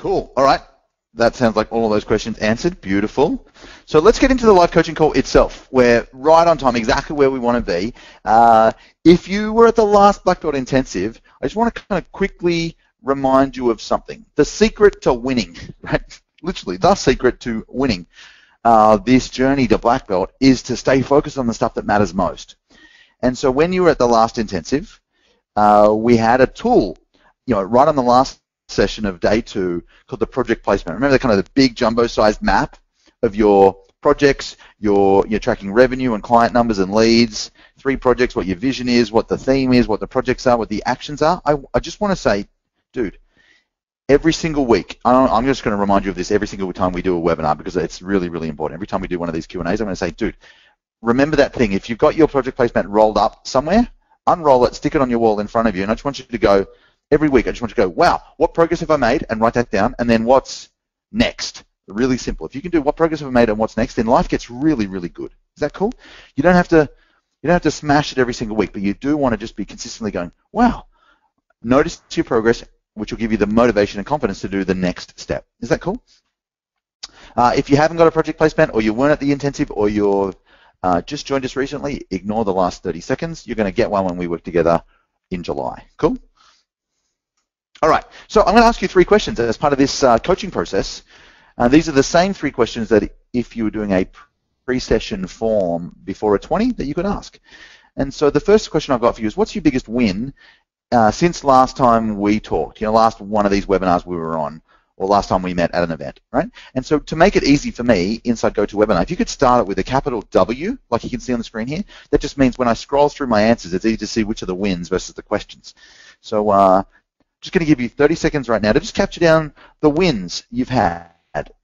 Cool. All right. That sounds like all of those questions answered. Beautiful. So let's get into the live coaching call itself. We're right on time, exactly where we want to be. If you were at the last Black Belt Intensive, I just want to kind of quickly remind you of something. The secret to winning, right? Literally, the secret to winning this journey to Black Belt is to stay focused on the stuff that matters most. And so when you were at the last intensive, we had a tool, right on the last session of day 2 called the project placement. Remember the kind of the big jumbo-sized map of your projects, you're tracking revenue and client numbers and leads, 3 projects, what your vision is, what the theme is, what the projects are, what the actions are. I just want to say, dude, every single week, I'm just going to remind you of this every single time we do a webinar because it's really, really important. Every time we do one of these Q&As, I'm going to say, dude, remember that thing. If you've got your project placement rolled up somewhere, unroll it, stick it on your wall in front of you, and I just want you to go, every week, I just want you to go, wow, what progress have I made? And write that down. And then what's next? Really simple. If you can do what progress have I made and what's next, then life gets really, really good. Is that cool? You don't have to smash it every single week, but you do want to just be consistently going, wow, notice your progress, which will give you the motivation and confidence to do the next step. Is that cool? If you haven't got a project placement or you weren't at the intensive or you're just joined us recently, ignore the last 30 seconds. You're going to get one when we work together in July. Cool? All right, so I'm going to ask you 3 questions as part of this coaching process. These are the same 3 questions that if you were doing a pre-session form before a 20 that you could ask. And so the first question I've got for you is, what's your biggest win since last time we talked? Last one of these webinars we were on, or last time we met at an event, right? And so to make it easy for me inside GoToWebinar, if you could start it with a capital W, like you can see on the screen here, that just means when I scroll through my answers, it's easy to see which are the wins versus the questions. So just going to give you 30 seconds right now to just capture down the wins you've had.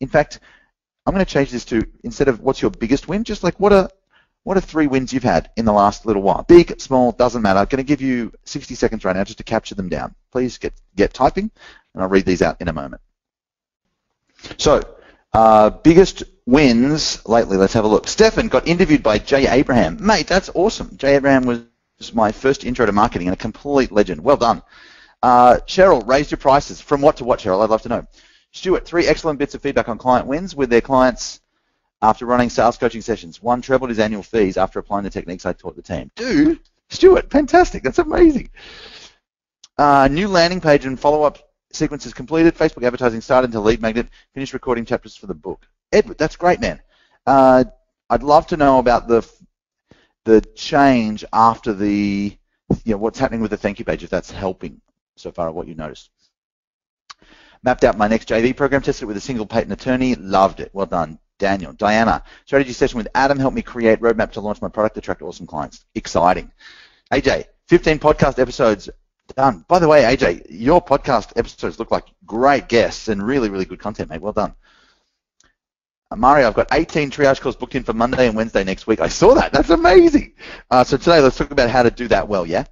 In fact, I'm going to change this to, instead of what's your biggest win, just like what are 3 wins you've had in the last little while? Big, small, doesn't matter. I'm going to give you 60 seconds right now just to capture them down. Please get typing, and I'll read these out in a moment. So, biggest wins lately, let's have a look. Stefan got interviewed by Jay Abraham. Mate, that's awesome. Jay Abraham was my first intro to marketing and a complete legend. Well done. Cheryl, raised your prices. From what to what, Cheryl? I'd love to know. Stuart, 3 excellent bits of feedback on client wins with their clients after running sales coaching sessions. 1 trebled his annual fees after applying the techniques I taught the team. Dude, Stuart, fantastic. That's amazing. New landing page and follow-up sequences completed. Facebook advertising started into lead magnet. Finished recording chapters for the book. Edward, that's great, man. I'd love to know about the change after the, what's happening with the thank you page, if that's helping so far, what you noticed. Mapped out my next JV program, tested it with a single patent attorney, loved it. Well done. Daniel. Diana, strategy session with Adam helped me create roadmap to launch my product, attract awesome clients. Exciting. AJ, 15 podcast episodes done. By the way, AJ, your podcast episodes look like great guests and really, really good content, mate. Well done. Mario, I've got 18 triage calls booked in for Monday and Wednesday next week. I saw that. That's amazing. So today, let's talk about how to do that well, yeah?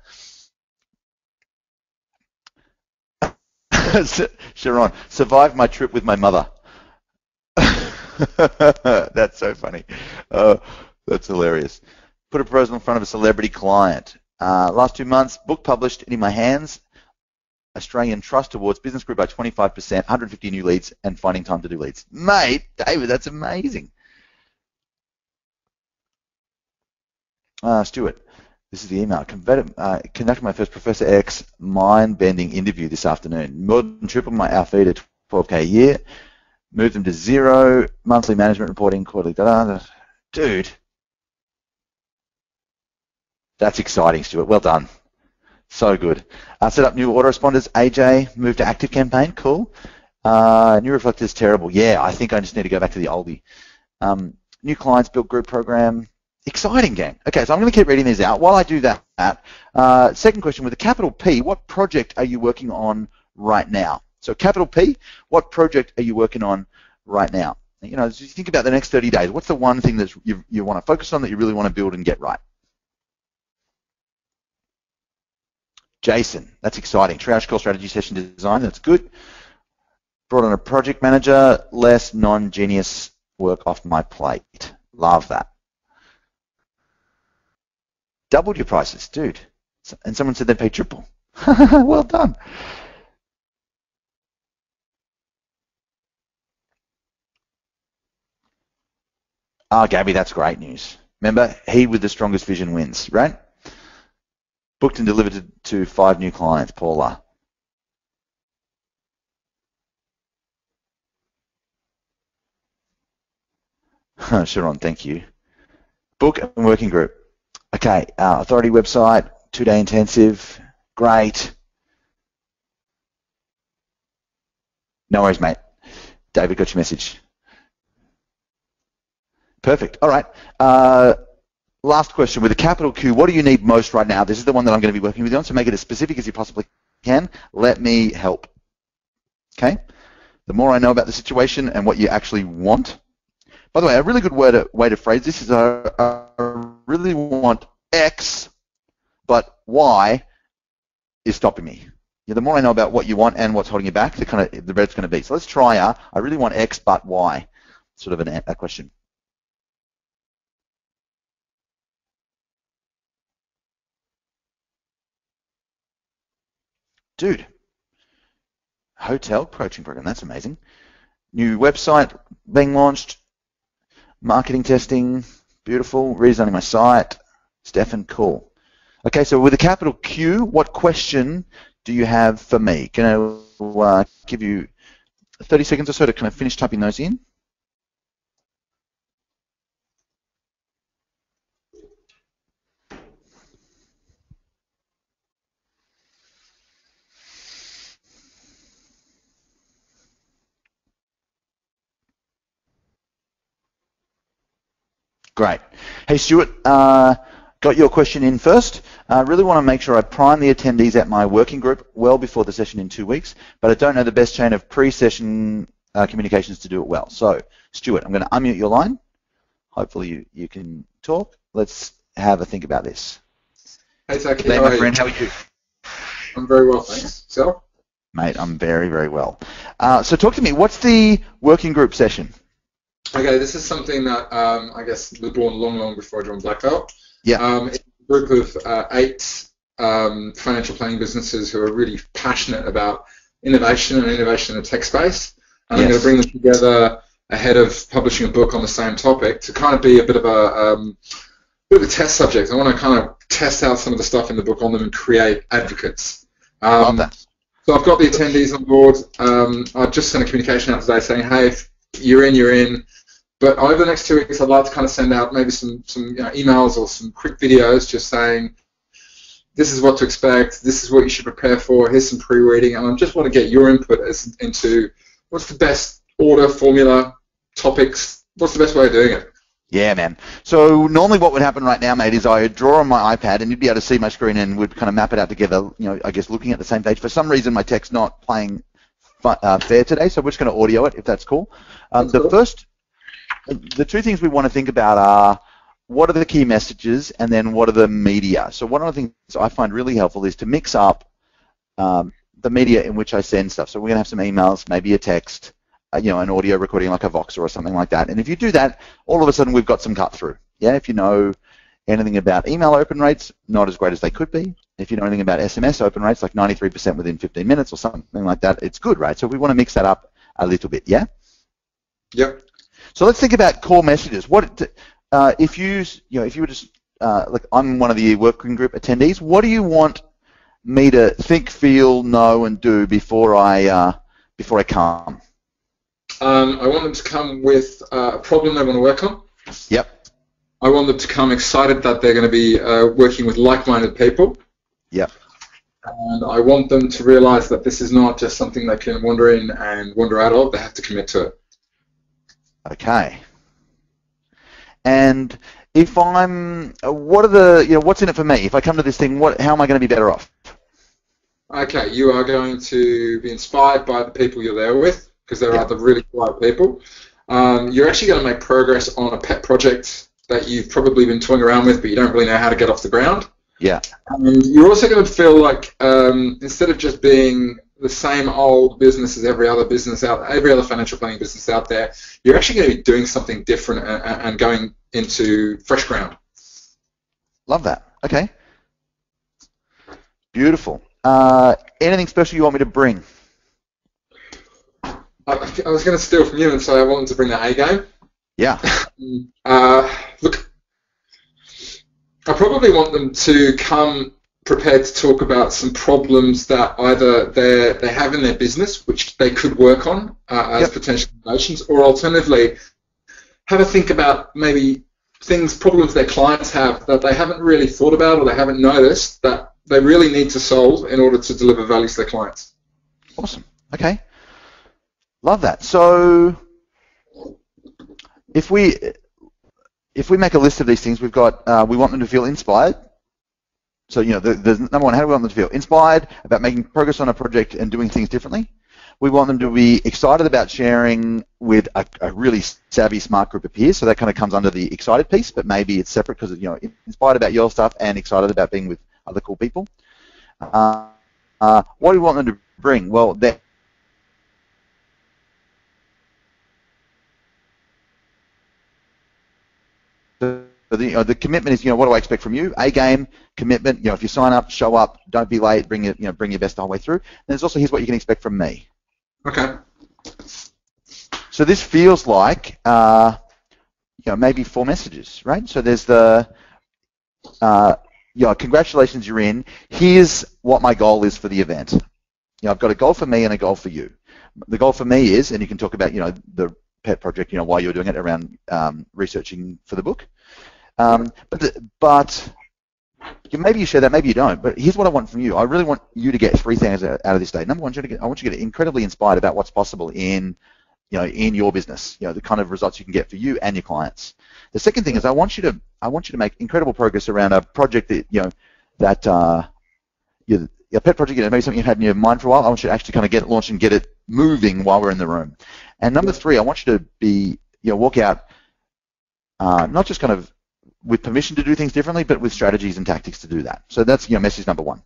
Sharon, survived my trip with my mother. That's so funny. That's hilarious. Put a proposal in front of a celebrity client. Last 2 months, book published in my hands. Australian Trust Awards business grew by 25%, 150 new leads, and finding time to do leads. Mate, David, that's amazing. Stuart, this is the email. Conducted my first Professor X mind-bending interview this afternoon. More than tripled our fee to 12K a year. Moved them to 0, monthly management reporting, quarterly data. Dude, that's exciting, Stuart. Well done. So good. Set up new autoresponders. AJ, moved to active campaign. Cool. New reflectors, terrible. Yeah, I think I just need to go back to the oldie. New clients, built group program. Exciting, gang. Okay, so I'm going to keep reading these out. While I do that, second question, with a capital P, what project are you working on right now? So capital P, what project are you working on right now? As you think about the next 30 days, what's the one thing that you want to focus on, that you really want to build and get right? Jason, that's exciting. Triage call strategy session design, that's good. Brought on a project manager, less non-genius work off my plate. Love that. Doubled your prices, dude. And someone said they pay triple. Well done. Oh, Gabby, that's great news. Remember, he with the strongest vision wins, right? Booked and delivered to 5 new clients, Paula. Sharon, thank you. Book and working group. Okay, authority website, 2-day intensive, great. No worries, mate. David, got your message. Perfect. All right. Last question. With a capital Q, what do you need most right now? This is the one that I'm going to be working with you on, so make it as specific as you possibly can. Let me help. Okay? The more I know about the situation and what you actually want. By the way, a really good way to phrase this is I really want X, but Y is stopping me. The more I know about what you want and what's holding you back, the better it's going to be. So let's try I really want X, but Y, sort of a question. Dude, hotel coaching program, that's amazing. New website being launched, marketing testing, beautiful, redesigning my site, Stefan, cool. Okay, so with a capital Q, what question do you have for me? Can I give you 30 seconds or so to kind of finish typing those in? Great. Hey, Stuart, got your question in first. I really want to make sure I prime the attendees at my working group well before the session in 2 weeks, but I don't know the best chain of pre-session communications to do it well. So, Stuart, I'm going to unmute your line. Hopefully you can talk. Let's have a think about this. Hey, Taki. Hey, my friend, how are you? I'm very well, thanks. So? Mate, I'm very, very well. So talk to me. What's the working group session? Okay, this is something that I guess was born long before I joined Black Belt. Yeah. It's a group of 8 financial planning businesses who are really passionate about innovation and innovation in the tech space. And I'm going to bring them together ahead of publishing a book on the same topic to kind of be a bit of a test subject. I want to kind of test out some of the stuff in the book on them and create advocates. Love that. So I've got the attendees on board. I've just sent a communication out today saying, hey, if you're in. But over the next 2 weeks, I'd like to kind of send out maybe some emails or some quick videos just saying, this is what to expect, this is what you should prepare for, here's some pre-reading, and I just want to get your input into what's the best order, formula, topics, what's the best way of doing it? Yeah, man. So normally what would happen right now, mate, is I would draw on my iPad and you'd be able to see my screen and we'd kind of map it out together, I guess looking at the same page. For some reason, my tech's not playing fair today, so we're just going to audio it, if that's cool. The 2 things we want to think about are what are the key messages and then what are the media. So one of the things I find really helpful is to mix up the media in which I send stuff. So we're going to have some emails, maybe a text, an audio recording like a Voxer or something like that. And if you do that, all of a sudden we've got some cut through. Yeah, if you know anything about email open rates, not as great as they could be. If you know anything about SMS open rates, like 93% within 15 minutes or something like that, it's good, right? So we want to mix that up a little bit, yeah? Yep. So let's think about core messages. What if you were just like I'm one of the working group attendees, what do you want me to think, feel, know, and do before I come? I want them to come with a problem they want to work on. Yep. I want them to come excited that they're going to be working with like-minded people. Yep. And I want them to realize that this is not just something they can wander in and wander out of. They have to commit to it. Okay. And if I'm, what are the, what's in it for me? If I come to this thing, how am I going to be better off? Okay, you are going to be inspired by the people you're there with, because there are the really quiet people. You're actually going to make progress on a pet project that you've probably been toying around with, but you don't really know how to get off the ground. Yeah. And you're also going to feel like instead of just being the same old business as every other financial planning business out there, you're actually going to be doing something different and going into fresh ground. Love that. Okay. Beautiful. Anything special you want me to bring? I was going to steal from you and say I want them to bring the A game. Yeah. Look, I probably want them to come prepared to talk about some problems that either they have in their business, which they could work on as potential innovations, or alternatively, have a think about maybe problems their clients have that they haven't really thought about or they haven't noticed that they really need to solve in order to deliver value to their clients. Awesome. Okay. Love that. So if we make a list of these things, we've got we want them to feel inspired. So, you know, the number one, how do we want them to feel? Inspired about making progress on a project and doing things differently. We want them to be excited about sharing with a really savvy, smart group of peers. So that kind of comes under the excited piece, but maybe it's separate because, you know, inspired about your stuff and excited about being with other cool people. What do we want them to bring? Well, the commitment is, you know, what do I expect from you? A game, commitment. You know, if you sign up, show up, don't be late, bring your best the whole way through. And there's also, here's what you can expect from me. Okay. So this feels like, you know, maybe 4 messages, right? So there's the, you know, congratulations, you're in. Here's what my goal is for the event. You know, I've got a goal for me and a goal for you. The goal for me is, and you can talk about, you know, the pet project, you know, why you're doing it around researching for the book. But maybe you share that, maybe you don't. But here's what I want from you. I really want you to get 3 things out of this day. Number one, I want you to get incredibly inspired about what's possible in, you know, in your business. You know, the kind of results you can get for you and your clients. The second thing is I want you to make incredible progress around a project that, you know, that your pet project, you know, maybe something you've had in your mind for a while. I want you to actually kind of get it launched and get it moving while we're in the room. And number 3, I want you to be, you know, walk out not just kind of with permission to do things differently, but with strategies and tactics to do that. So that's, you know, message number 1.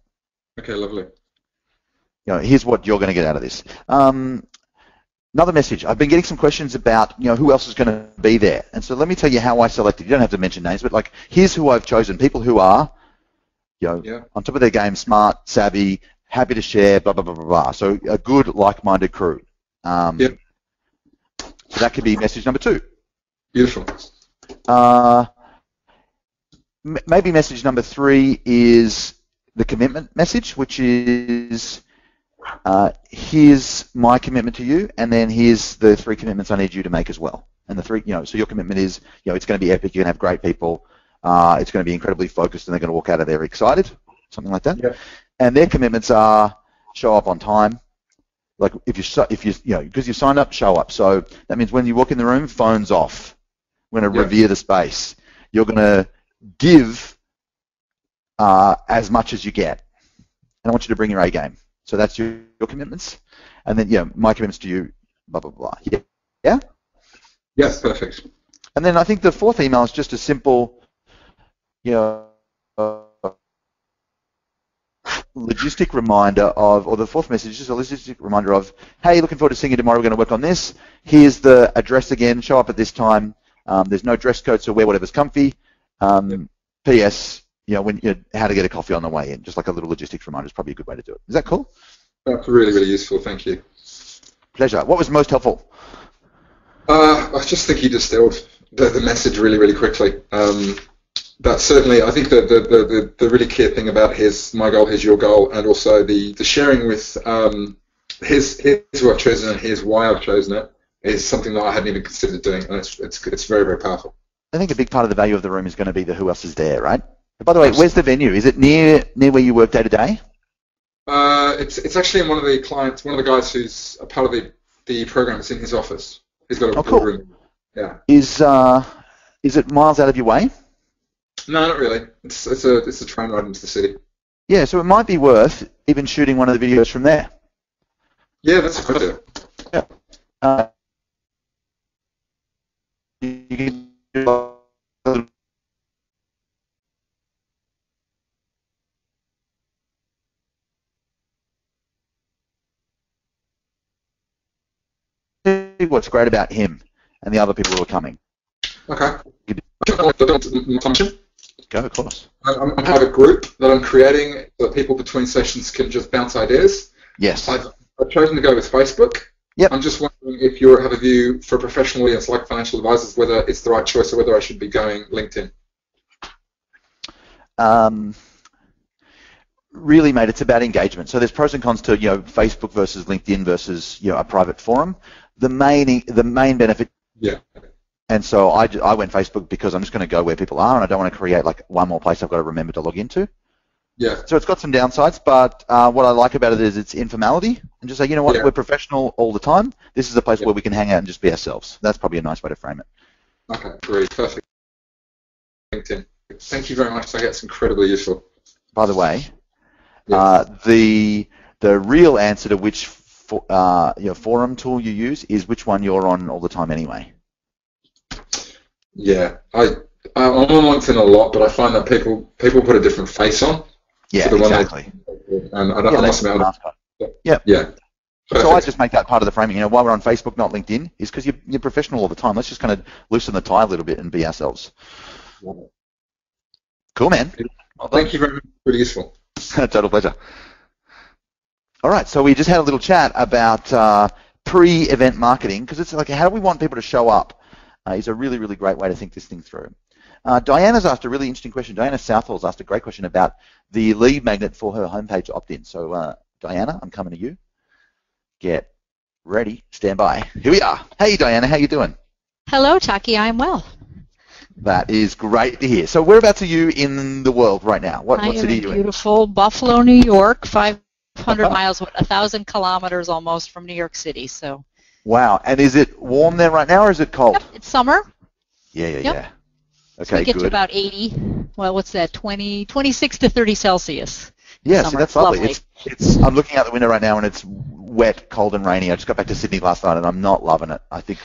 Okay, lovely. You know, here's what you're going to get out of this. Another message. I've been getting some questions about, you know, who else is going to be there. And so let me tell you how I selected. You don't have to mention names, but like, here's who I've chosen. People who are, you know, on top of their game, smart, savvy, happy to share, blah, blah, blah, blah, blah. So a good, like-minded crew. So that could be message number 2. Beautiful. Maybe message number 3 is the commitment message, which is here's my commitment to you, and then here's the 3 commitments I need you to make as well. And the 3, you know, so your commitment is, you know, it's going to be epic. You're going to have great people. It's going to be incredibly focused, and they're going to walk out of there excited, something like that. Yeah. And their commitments are show up on time. Like if you you know, because you signed up, show up. So that means when you walk in the room, phone's off. We're going to revere the space. You're going to give as much as you get. And I want you to bring your A game. So that's your commitments. And then, yeah, my commitments to you, blah, blah, blah. Yeah? Yes, perfect. And then I think the 4th email is just a simple, you know, logistic reminder of, or the 4th message is just a logistic reminder of, hey, looking forward to seeing you tomorrow. We're going to work on this. Here's the address again. Show up at this time. There's no dress code, so wear whatever's comfy. P.S. You know, how to get a coffee on the way in. Just like a little logistics reminder is probably a good way to do it. Is that cool? That's really, really useful. Thank you. Pleasure. What was most helpful? I just think you distilled the message really, really quickly. That's certainly, I think the really key thing about here's my goal, here's your goal, and also the sharing with here's who I've chosen and here's why I've chosen it is something that I hadn't even considered doing, and it's very, very powerful. I think a big part of the value of the room is going to be the who else is there, right? And by the way, where's the venue? Is it near where you work day to day? It's actually in one of the guys who's a part of the program. It's in his office. He's got a cool room. Yeah. Is it miles out of your way? No, not really. It's a train ride into the city. Yeah, so it might be worth even shooting one of the videos from there. Yeah, that's a good idea. Yeah. You can do what's great about him and the other people who are coming. Okay. Go, of course. I have a group that I'm creating that people between sessions can just bounce ideas. Yes. I've chosen to go with Facebook. Yep. I'm just wondering if you have a view for a professional audience like financial advisors, whether it's the right choice or whether I should be going LinkedIn. Really, mate, it's about engagement. So there's pros and cons to Facebook versus LinkedIn versus a private forum. The main benefit. Yeah. And so I went Facebook because I'm just going to go where people are, and I don't want to create like one more place I've got to remember to log into. Yeah. So it's got some downsides, but what I like about it is its informality, and just say, you know what, we're professional all the time. This is a place where we can hang out and just be ourselves. That's probably a nice way to frame it. Okay, great, perfect. LinkedIn. Thank you very much. That's incredibly useful. By the way, the real answer to which forum tool you use is which one you're on all the time anyway. Yeah, I'm on LinkedIn a lot, but I find that people put a different face on. Yeah, exactly. And I must admit, yeah. Perfect. So I just make that part of the framing. Why we're on Facebook, not LinkedIn, is because you're professional all the time. Let's just kind of loosen the tie a little bit and be ourselves. Cool, man. Well, thank you very much. Really useful. Total pleasure. All right, so we just had a little chat about pre-event marketing, because it's like, how do we want people to show up? Is a really, really great way to think this thing through. Diana's asked a really interesting question. Diana Southall's asked a great question about the lead magnet for her homepage opt-in. So, Diana, I'm coming to you. Get ready. Stand by. Here we are. Hey, Diana, how you doing? Hello, Taki. I'm well. That is great to hear. So, whereabouts are you in the world right now? What city are you in? I am in beautiful Buffalo, New York, 500 miles, 1,000 kilometers almost from New York City. So. Wow. And is it warm there right now, or is it cold? Yep, it's summer. Yeah. Okay, so we get good. to about 80. Well, what's that? 26 to 30 Celsius. Yeah, summer. See, that's lovely. I'm looking out the window right now, and it's wet, cold, and rainy. I just got back to Sydney last night, and I'm not loving it. I think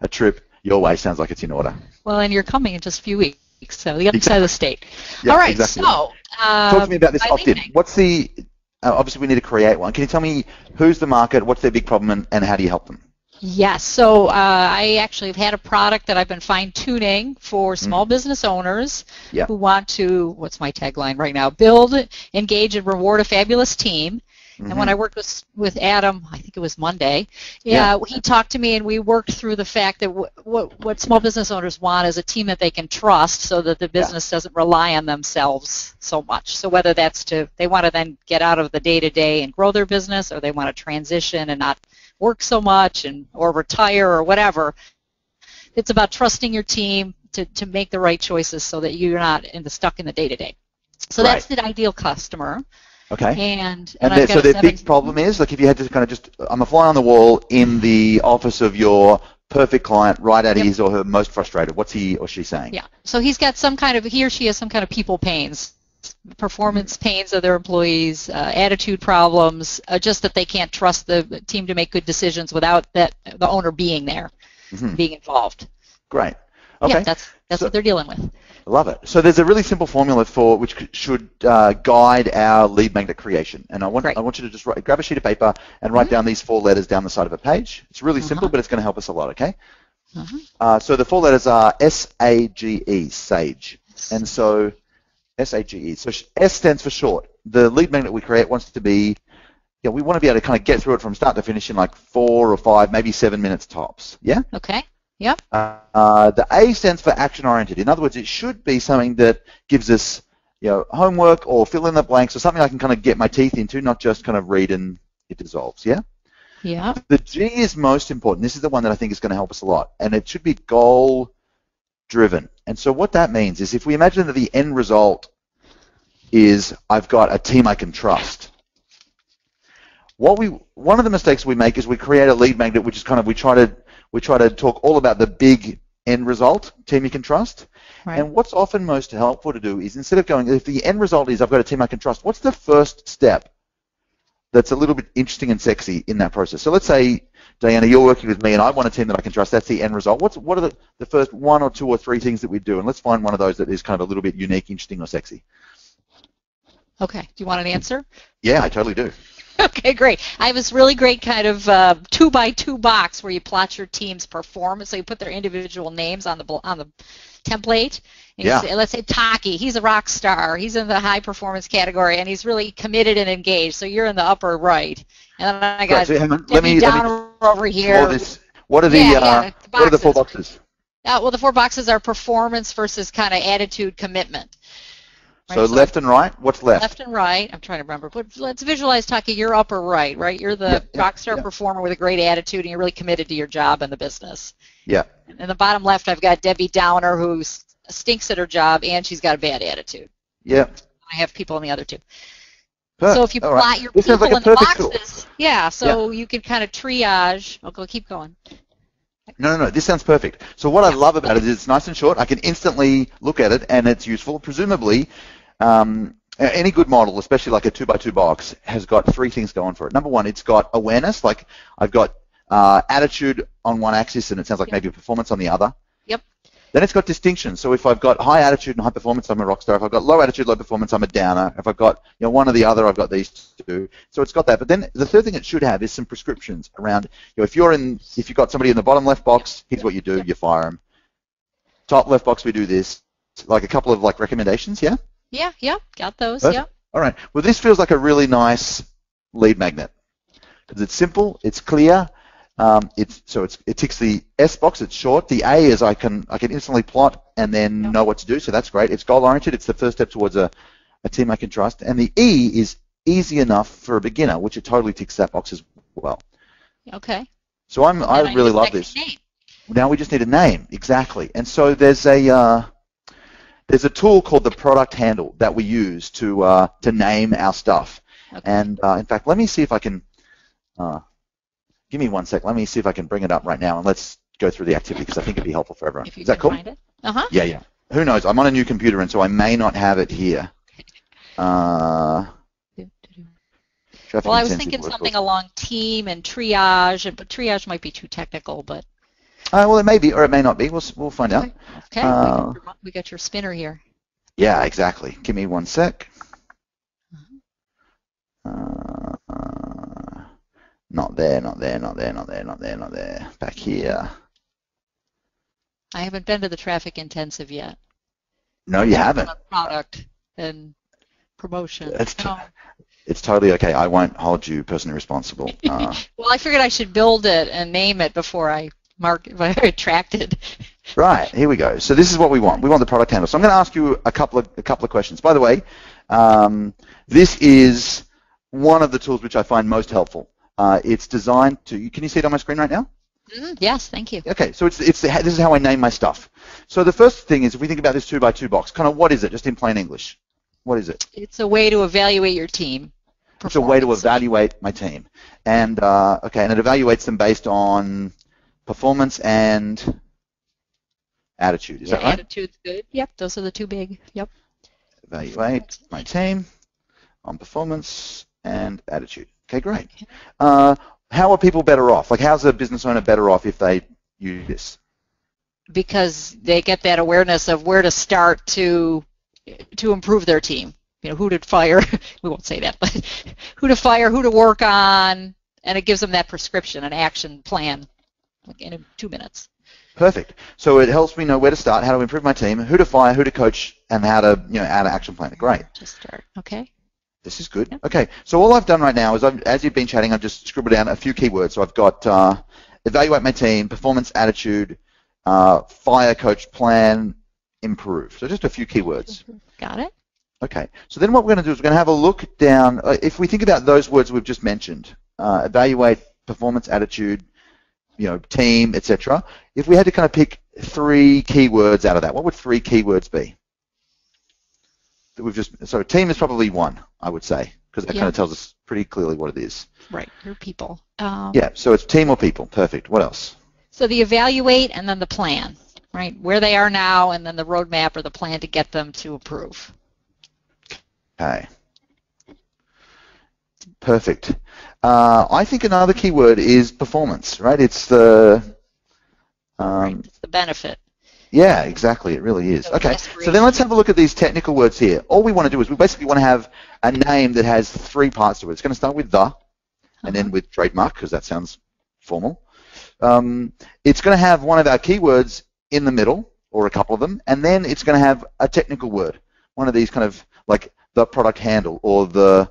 a trip your way sounds like it's in order. Well, and you're coming in just a few weeks, so the other side of the state. Yeah, all right, exactly. so talk to me about this opt-in. What's the? Obviously, we need to create one. Can you tell me who's the market, what's their big problem, and how do you help them? Yes, so I actually have had a product that I've been fine-tuning for small business owners who want to, what's my tagline right now, build, engage, and reward a fabulous team. And when I worked with Adam, I think it was Monday, he talked to me and we worked through the fact that what small business owners want is a team that they can trust so that the business doesn't rely on themselves so much. So whether that's they want to then get out of the day-to-day and grow their business, or they want to transition and not work so much or retire or whatever, it's about trusting your team to make the right choices so that you're not stuck in the day-to-day. So that's the ideal customer. Okay. And so their big problem is, like, if you had to kind of just, I'm a fly on the wall in the office of your perfect client right at his or her most frustrated. What's he or she saying? Yeah. So he or she has some kind of people pains, performance pains of their employees, attitude problems, just that they can't trust the team to make good decisions without the owner being there, being involved. Great. Okay. Yeah, that's what they're dealing with. I love it. So there's a really simple formula which should guide our lead magnet creation. And I want you to just grab a sheet of paper and write down these 4 letters down the side of a page. It's really simple, but it's going to help us a lot, okay? So the 4 letters are S-A-G-E, SAGE. And so S-A-G-E. So S stands for short. The lead magnet we create wants to be, we want to be able to kind of get through it from start to finish in like 4 or 5, maybe 7 minutes tops. Yeah? Okay. Yep. The A stands for action-oriented. In other words, it should be something that gives us, homework or fill in the blanks or something I can kind of get my teeth into, not just kind of read and it dissolves. Yeah. Yeah. The G is most important. This is the one that I think is going to help us a lot, and it should be goal-driven. And so what that means is, if we imagine that the end result is I've got a team I can trust. One of the mistakes we make is we create a lead magnet, which is kind of we try to talk all about the big end result, team you can trust. Right. And what's often most helpful to do is, instead of going, if the end result is I've got a team I can trust, what's the first step that's a little bit interesting and sexy in that process? So let's say, Diana, you're working with me and I want a team that I can trust. That's the end result. What are the first 1 or 2 or 3 things that we do? And let's find one of those that is kind of a little bit unique, interesting, or sexy. Okay. Do you want an answer? Yeah, I totally do. Okay, great. I have this really great kind of 2x2 box where you plot your team's performance. So you put their individual names on the template. And you say, let's say Taki, he's a rock star. He's in the high performance category, and he's really committed and engaged. So you're in the upper right. And then I got let me over here. What are the what are the 4 boxes? Well, the 4 boxes are performance versus kind of attitude, commitment. Right? So left and right. What's left? Left and right. I'm trying to remember. But let's visualize, Taki, you're upper right, right? You're the rock star performer with a great attitude, and you're really committed to your job and the business. Yeah. And in the bottom left, I've got Debbie Downer, who stinks at her job, and she's got a bad attitude. Yeah. I have people in the other 2. So if you plot your people in the boxes, you can kind of triage. Okay, keep going. No, this sounds perfect. So what I love about it is it's nice and short. I can instantly look at it, and it's useful. Presumably, any good model, especially like a 2x2 box, has got 3 things going for it. Number 1, it's got awareness. Like I've got attitude on one axis, and it sounds like maybe performance on the other. Yep. Then it's got distinction. So if I've got high attitude and high performance, I'm a rock star. If I've got low attitude, low performance, I'm a downer. If I've got one or the other, I've got these 2. So it's got that. But then the third thing it should have is some prescriptions around. If you've got somebody in the bottom left box, here's what you do: you fire them. Top left box, we do this. Like a couple of recommendations. Yeah. Yeah. Got those. Perfect. Yeah. All right. Well, this feels like a really nice lead magnet because it's simple, it's clear. It ticks the S box. It's short. The A is I can instantly plot and then know what to do. So that's great. It's goal oriented. It's the first step towards a team I can trust. And the E is easy enough for a beginner, which it totally ticks that box as well. Okay. So I really love this. Now we just need a name, exactly. And so there's a tool called the product handle that we use to name our stuff. Okay. And in fact, let me see if I can. Give me 1 sec. Let me see if I can bring it up right now, and let's go through the activity because I think it'd be helpful for everyone. Is that cool? Find it. Uh-huh. Yeah. Who knows? I'm on a new computer, and so I may not have it here. Well, I was thinking something along team and triage, but triage might be too technical. But well, it may be, or it may not be. We'll find out. Okay. We got your spinner here. Yeah, exactly. Give me 1 sec. Not there. Back here. I haven't been to the traffic intensive yet. No, you haven't. Product and promotion. It's totally okay. I won't hold you personally responsible. Well, I figured I should build it and name it before I tracked it. Right. Here we go. So this is what we want. We want the product handle. So I'm going to ask you a couple of questions. By the way, this is one of the tools which I find most helpful. It's designed to. Can you see it on my screen right now? Yes, thank you. Okay, so this is how I name my stuff. So the first thing is, if we think about this 2x2 box, kind of what is it? Just in plain English, what is it? It's a way to evaluate your team. It's a way to evaluate my team, and and it evaluates them based on performance and attitude. Is that right? Attitude's good. Yep, those are the 2 big. Yep. Evaluate my team on performance and attitude. Okay, great. How are people better off? Like, how's a business owner better off if they use this? Because they get that awareness of where to start to improve their team. Who to fire. We won't say that, but who to fire, who to work on, and it gives them that prescription, an action plan, in 2 minutes. Perfect. So it helps me know where to start, how to improve my team, who to fire, who to coach, and how to add an action plan. Great. Just start. Okay. This is good. Yep. Okay, so all I've done right now is, as you've been chatting, I've just scribbled down a few keywords. So I've got evaluate my team, performance, attitude, fire, coach, plan, improve. So just a few keywords. Got it. Okay, so then what we're going to do is we're going to have a look down. If we think about those words we've just mentioned, evaluate, performance, attitude, team, etc. If we had to kind of pick 3 keywords out of that, what would 3 keywords be? So team is probably 1, I would say, because that kind of tells us pretty clearly what it is. Right, your people. Yeah, so it's team or people. Perfect. What else? So the evaluate and then the plan, right? Where they are now and then the roadmap or the plan to get them to improve. Okay. Perfect. I think another keyword is performance, right? It's the... it's the benefit. Yeah, exactly. It really is. Okay, so then let's have a look at these technical words here. All we want to do is we basically want to have a name that has 3 parts to it. It's going to start with the, and then with trademark, because that sounds formal. It's going to have one of our keywords in the middle, or a couple of them, and then it's going to have a technical word, one of these kind of like the product handle or the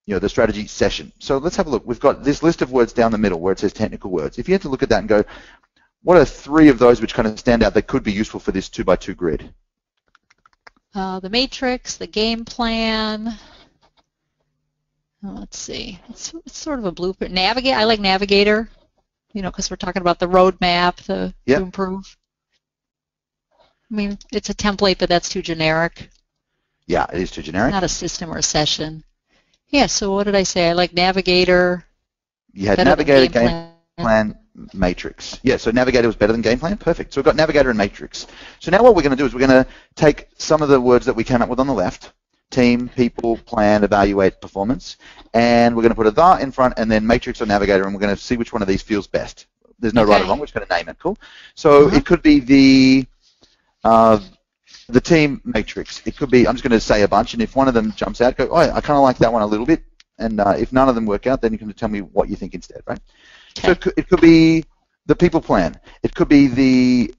the strategy session. So let's have a look. We've got this list of words down the middle where it says technical words. If you had to look at that and go, what are 3 of those which kind of stand out that could be useful for this 2x2 grid? The matrix, the game plan. Let's see. It's sort of a blueprint. Navigate. I like Navigator, because we're talking about the roadmap to improve. I mean, it's a template, but that's too generic. Yeah, it is too generic. Not a system or a session. Yeah, so what did I say? I like Navigator. You had Navigator, game plan, Matrix. Yeah, so Navigator was better than game plan? Perfect. So we've got Navigator and Matrix. So now what we're going to do is we're going to take some of the words that we came up with on the left, team, people, plan, evaluate, performance, and we're going to put a "the" in front and then Matrix or Navigator, and we're going to see which one of these feels best. There's no right or wrong. We're just going to name it. Cool? So it could be the team matrix. It could be, I'm just going to say a bunch, and if one of them jumps out, go, oh, I kind of like that one a little bit, and if none of them work out, then you can tell me what you think instead, right? Okay. So it could be the people plan. It could be the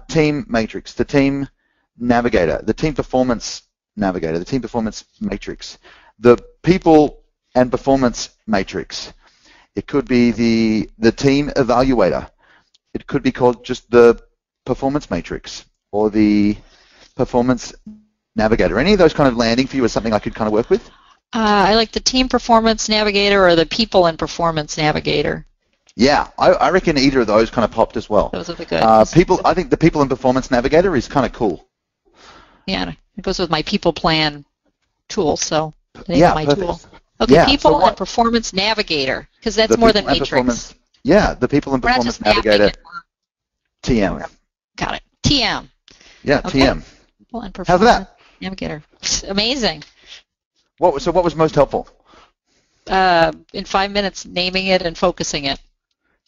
team matrix, the team navigator, the team performance navigator, the team performance matrix, the people and performance matrix. It could be the team evaluator. It could be called just the performance matrix or the performance navigator. Any of those kind of landing for you as something I could kind of work with? I like the team performance navigator or the people and performance navigator. Yeah, I reckon either of those kind of popped as well. Those are the good. People, I think the people and performance navigator is kind of cool. Yeah, it goes with my people plan tool, so it's my perfect. tool. Okay, people and performance navigator, because that's more than matrix. Yeah, the people and performance navigator. TM. Got it. TM. Yeah, okay. TM. People and performance How's that? Navigator. Amazing. So what was most helpful? In 5 minutes, naming it and focusing it.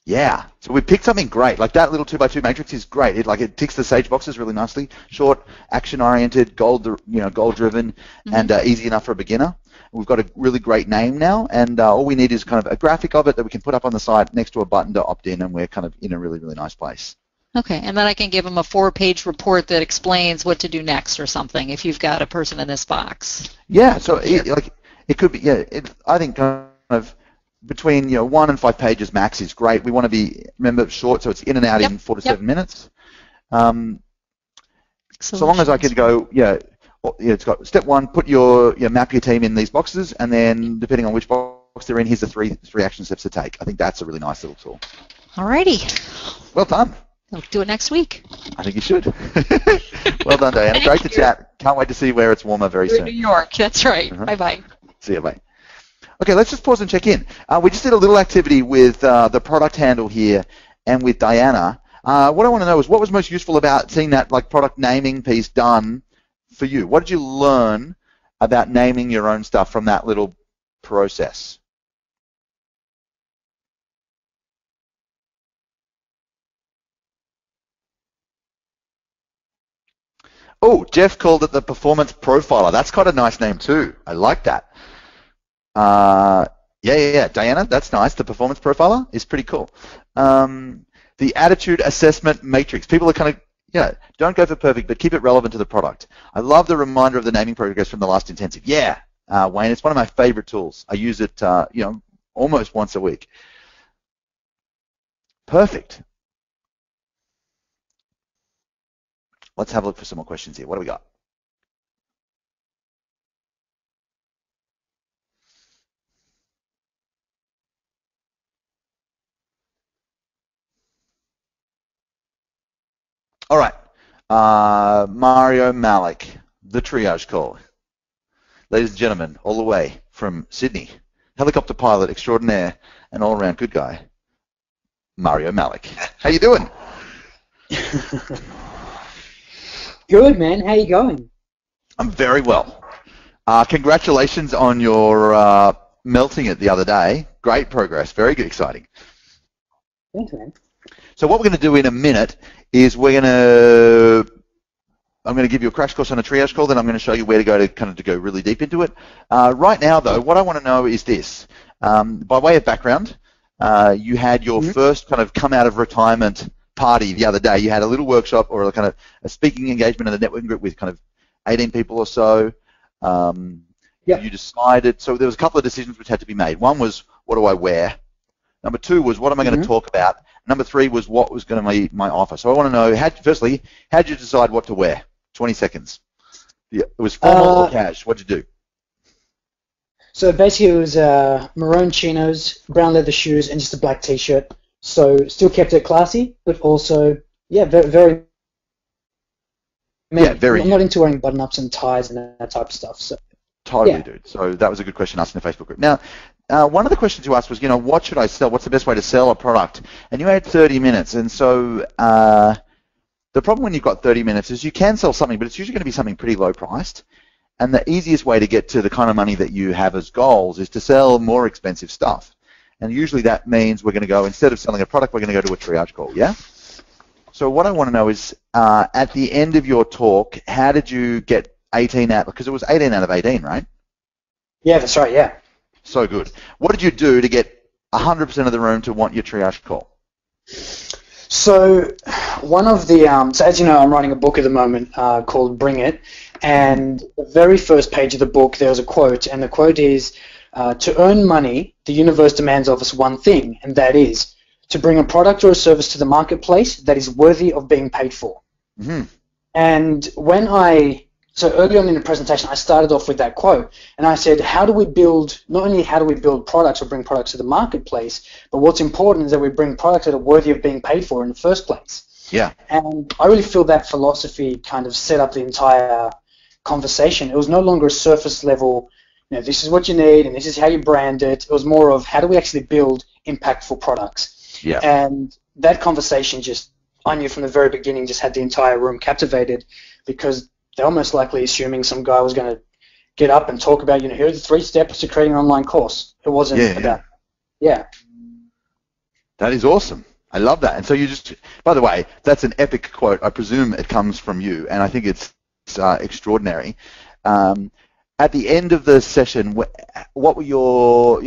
Yeah. So we picked something great. Like that little 2x2 matrix is great. It ticks the sage boxes really nicely. Short, action-oriented, goal-driven, and easy enough for a beginner. We've got a really great name now, and all we need is kind of a graphic of it that we can put up on the site next to a button to opt in, and we're kind of in a really, really nice place. Okay, and then I can give them a 4-page report that explains what to do next or something if you've got a person in this box. Yeah, so it could be, I think kind of between 1 and 5 pages max is great. We want to be, remember, short, so it's in and out in 4 to 7 minutes. So long as I can go, it's got step 1, put map your team in these boxes, and then depending on which box they're in, here's the three action steps to take. I think that's a really nice little tool. Alrighty. Well done. We'll do it next week. I think you should. Well done, Diana. Great to chat. Can't wait to see where it's warmer very soon. New York, that's right. Bye-bye. See you, bye. Okay, let's just pause and check in. We just did a little activity with the product handle here and with Diana. What I want to know is what was most useful about seeing that product naming piece done for you? What did you learn about naming your own stuff from that little process? Oh, Jeff called it the Performance Profiler. That's quite a nice name too. I like that. Yeah. Diana, that's nice. The Performance Profiler is pretty cool. The Attitude Assessment Matrix. People are kind of, don't go for perfect, but keep it relevant to the product. I love the reminder of the naming progress from the last intensive. Yeah, Wayne, it's one of my favorite tools. I use it, almost once a week. Perfect. Let's have a look for some more questions here. What do we got? All right. Mario Malik, the triage call. Ladies and gentlemen, all the way from Sydney, helicopter pilot extraordinaire and all-around good guy, Mario Malik. How you doing? Good, man. How you going? I'm very well. Congratulations on your melting it the other day. Great progress. Very good, exciting. Thanks, man. So what we're going to do in a minute is I'm going to give you a crash course on a triage call, then I'm going to show you where to go to go really deep into it. Right now, though, what I want to know is this. By way of background, you had your first kind of come out of retirement party the other day. You had a little workshop or a speaking engagement and a networking group with kind of 18 people or so. Yep. You decided, so there was a couple of decisions which had to be made. One was, what do I wear? Number 2 was, what am I going to talk about? Number 3 was, what was going to be my offer? So I want to know, firstly, how did you decide what to wear? 20 seconds. Yeah, it was formal or cash? What did you do? So basically it was maroon chinos, brown leather shoes, and just a black t-shirt. So still kept it classy, but also, yeah, very I'm not into wearing button-ups and ties and that type of stuff. So totally, dude. So that was a good question asked in the Facebook group. Now, one of the questions you asked was, what should I sell? What's the best way to sell a product? And you had 30 minutes. And so the problem when you've got 30 minutes is you can sell something, but it's usually going to be something pretty low priced. And the easiest way to get to the kind of money that you have as goals is to sell more expensive stuff. And usually that means we're going to go, instead of selling a product, we're going to go to a triage call, yeah? So what I want to know is, at the end of your talk, how did you get 18 out? Because it was 18 out of 18, right? Yeah, that's right, yeah. So good. What did you do to get 100% of the room to want your triage call? So one of the, so as you know, I'm writing a book at the moment called Bring It, and the very first page of the book, there's a quote, and the quote is, to earn money, the universe demands of us one thing, and that is to bring a product or a service to the marketplace that is worthy of being paid for. Mm-hmm. And so early on in the presentation, I started off with that quote, and I said, not only how do we build products or bring products to the marketplace, but what's important is that we bring products that are worthy of being paid for in the first place. Yeah. And I really feel that philosophy kind of set up the entire conversation. It was no longer a surface level, this is what you need and this is how you brand it. It was more of how do we actually build impactful products. Yeah. And that conversation I knew from the very beginning, just had the entire room captivated, because they're almost likely assuming some guy was going to get up and talk about, here are the 3 steps to creating an online course. It wasn't about, That is awesome. I love that. And so by the way, that's an epic quote. I presume it comes from you, and I think it's extraordinary. At the end of the session, what were your,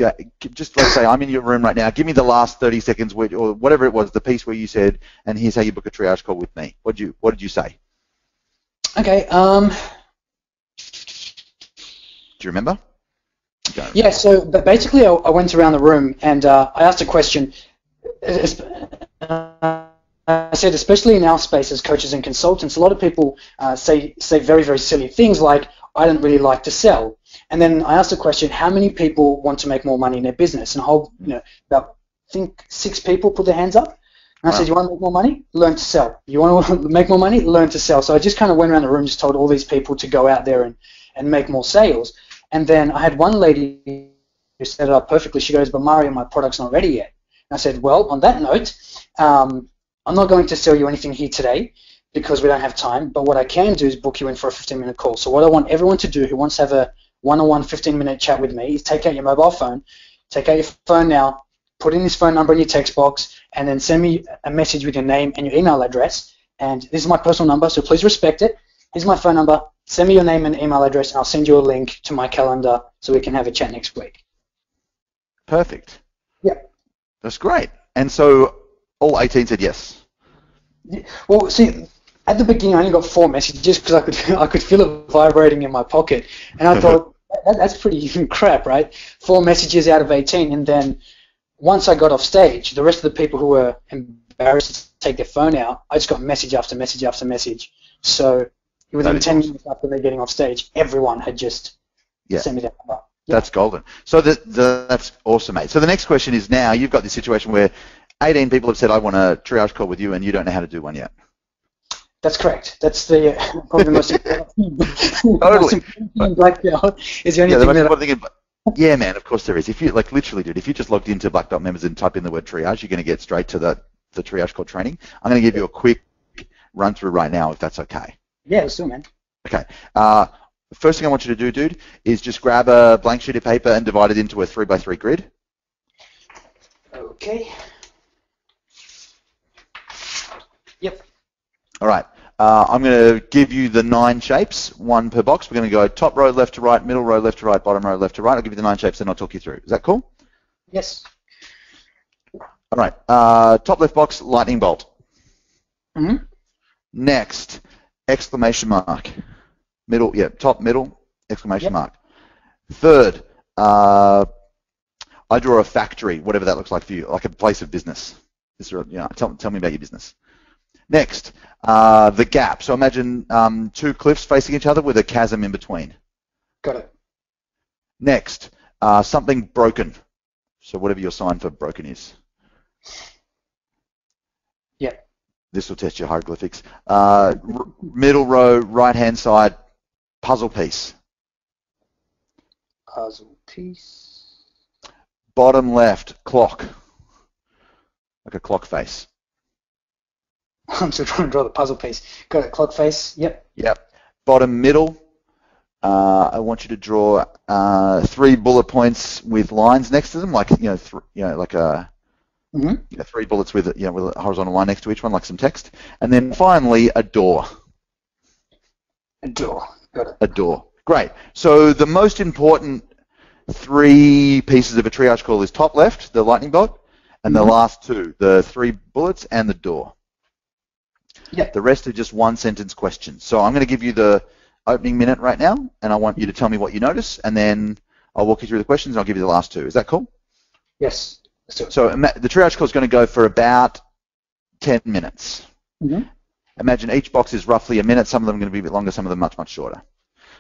just let's say I'm in your room right now, give me the last 30 seconds, or whatever it was, the piece where you said, and here's how you book a triage call with me. What did you say? Okay. Do you remember? Yeah, so basically I went around the room and I asked a question. I said, especially in our space as coaches and consultants, a lot of people say very, very silly things like, I don't really like to sell. And then I asked the question, how many people want to make more money in their business? And about, I think 6 people put their hands up. And I said, you want to make more money? Learn to sell. You want to make more money? Learn to sell. So I just kind of went around the room, just told all these people to go out there and make more sales. And then I had one lady who set it up perfectly. She goes, but Mario, my product's not ready yet. And I said, well, on that note, I'm not going to sell you anything here today because we don't have time, but what I can do is book you in for a 15-minute call. So what I want everyone to do who wants to have a one-on-one 15-minute chat with me is take out your mobile phone, take out your phone now, put in this phone number in your text box, and then send me a message with your name and your email address. And this is my personal number, so please respect it. Here's my phone number. Send me your name and email address, and I'll send you a link to my calendar so we can have a chat next week. Perfect. Yeah. That's great. And so all 18 said yes. Well, see, at the beginning I only got 4 messages because I could feel it vibrating in my pocket, and I thought that's pretty crap, right? 4 messages out of 18, and then once I got off stage, the rest of the people who were embarrassed to take their phone out, I just got message after message after message. So within 10 minutes after they're getting off stage, everyone had just sent me that number. Yeah. That's golden. So that's awesome, mate. So the next question is, now you've got this situation where 18 people have said, I want a triage call with you, and you don't know how to do one yet. That's correct. That's probably the most important thing. Totally. Black Belt is the only thing that yeah, man, of course there is. If you, literally, dude, if you just logged into Black Belt Members and type in the word triage, you're going to get straight to the triage call training. I'm going to give you a quick run through right now, if that's okay. Yeah, let's do it, man. Okay. The first thing I want you to do, dude, is just grab a blank sheet of paper and divide it into a 3x3 grid. Okay. Yep. All right. I'm going to give you the 9 shapes, 1 per box. We're going to go top row left to right, middle row left to right, bottom row left to right. I'll give you the 9 shapes and I'll talk you through. Is that cool? Yes. All right. Top left box, lightning bolt. Mm-hmm. Next, exclamation mark. Middle, top middle, exclamation mark. Third, I draw a factory, whatever that looks like for you, like a place of business. Tell me about your business. Next, the gap. So imagine two cliffs facing each other with a chasm in between. Got it. Next, something broken. So whatever your sign for broken is. Yeah. This will test your hieroglyphics. Middle row, right-hand side, puzzle piece. Puzzle piece. Bottom left, clock. Like a clock face. I'm still trying to draw the puzzle piece. Got it. Clock face. Yep. Yep. Bottom middle. I want you to draw 3 bullet points with lines next to them, like like a Mm-hmm. 3 bullets with with a horizontal line next to each one, like some text. And then finally, a door. A door. Got it. A door. Great. So the most important 3 pieces of a triage call is top left, the lightning bolt, and the last 2, the 3 bullets and the door. Yep. The rest are just 1-sentence questions. So I'm going to give you the opening minute right now, and I want you to tell me what you notice, and then I'll walk you through the questions, and I'll give you the last 2. Is that cool? Yes. Let's do it. So the triage call is going to go for about 10 minutes. Mm-hmm. Imagine each box is roughly a minute. Some of them are going to be a bit longer, some of them much, much shorter.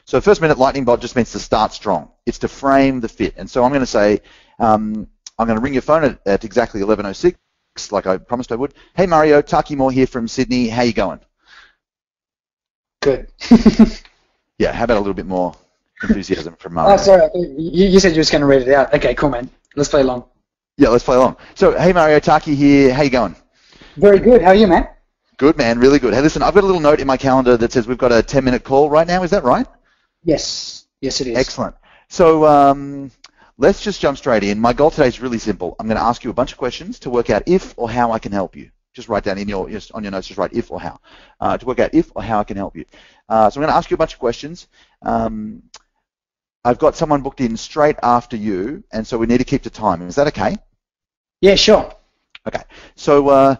So first minute lightning bolt just means to start strong. It's to frame the fit. And so I'm going to say, I'm going to ring your phone at exactly 11:06, like I promised I would. Hey Mario, Taki Moore here from Sydney. How you going? Good. Yeah, how about a little bit more enthusiasm from Mario? Oh, sorry. You said you were just going to read it out. Okay, cool, man. Let's play along. Yeah, let's play along. So, hey Mario, Taki here. How you going? Very good. How are you, man? Good, man. Really good. Hey, listen, I've got a little note in my calendar that says we've got a 10-minute call right now. Is that right? Yes. Yes, it is. Excellent. So let's just jump straight in. My goal today is really simple. I'm going to ask you a bunch of questions to work out if or how I can help you. Just write down on your notes, just write if or how, to work out if or how I can help you. So I'm going to ask you a bunch of questions. I've got someone booked in straight after you, and so we need to keep to time. Is that okay? Yeah, sure. Okay. So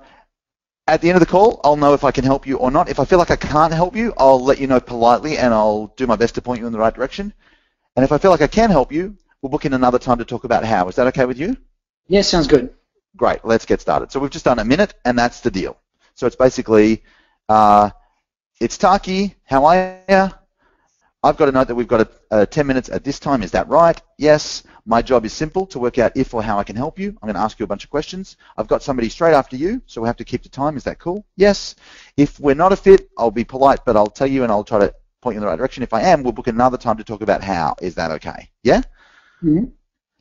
at the end of the call, I'll know if I can help you or not. If I feel like I can't help you, I'll let you know politely, and I'll do my best to point you in the right direction. And if I feel like I can help you, we'll book in another time to talk about how. Is that okay with you? Yeah, sounds good. Great. Let's get started. So we've just done a minute, and that's the deal. So it's basically, it's Taki. How are you? I've got to note that we've got 10 minutes at this time. Is that right? Yes. My job is simple, to work out if or how I can help you. I'm going to ask you a bunch of questions. I've got somebody straight after you, so we'll have to keep to time. Is that cool? Yes. If we're not a fit, I'll be polite, but I'll tell you and I'll try to point you in the right direction. If I am, we'll book another time to talk about how. Is that okay? Yeah? Mm-hmm.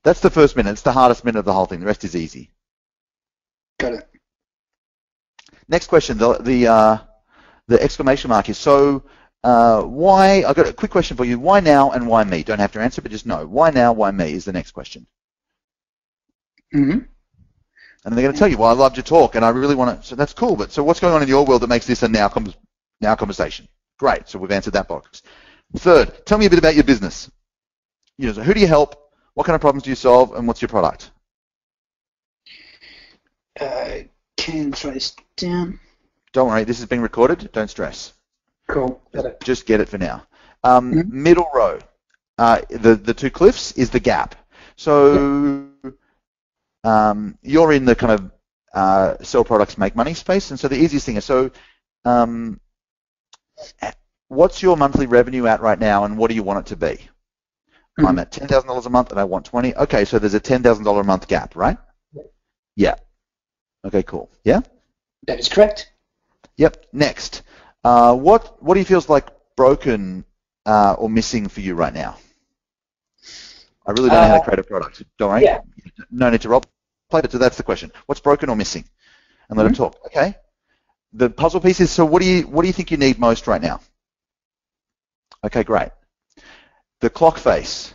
That's the first minute. It's the hardest minute of the whole thing. The rest is easy. Got it. Next question. The exclamation mark is, so why, I've got a quick question for you. Why now and why me? Don't have to answer, but just know. Why now, why me is the next question. Mm-hmm. And they're going to tell you, well, I loved your talk, and I really want to, so that's cool, but so what's going on in your world that makes this a now conversation? Great, so we've answered that box. Third, tell me a bit about your business. So who do you help? What kind of problems do you solve, and what's your product? Can try this down. Don't worry, this is being recorded. Don't stress. Cool. Got it. Just get it for now. Middle row, the 2 cliffs is the gap. So you're in the kind of sell products, make money space, and so the easiest thing is, so what's your monthly revenue at right now, and what do you want it to be? I'm at $10,000 a month, and I want 20. Okay, so there's a $10,000 a month gap, right? Yeah. Okay, cool. Yeah? That is correct. Yep. Next. What do you feel is like broken or missing for you right now? I really don't know how to create a product. Don't worry. Yeah. No need to role play, but so that's the question. What's broken or missing? And let it talk. Okay. The puzzle piece is, so what do you think you need most right now? Okay, great. The clock face.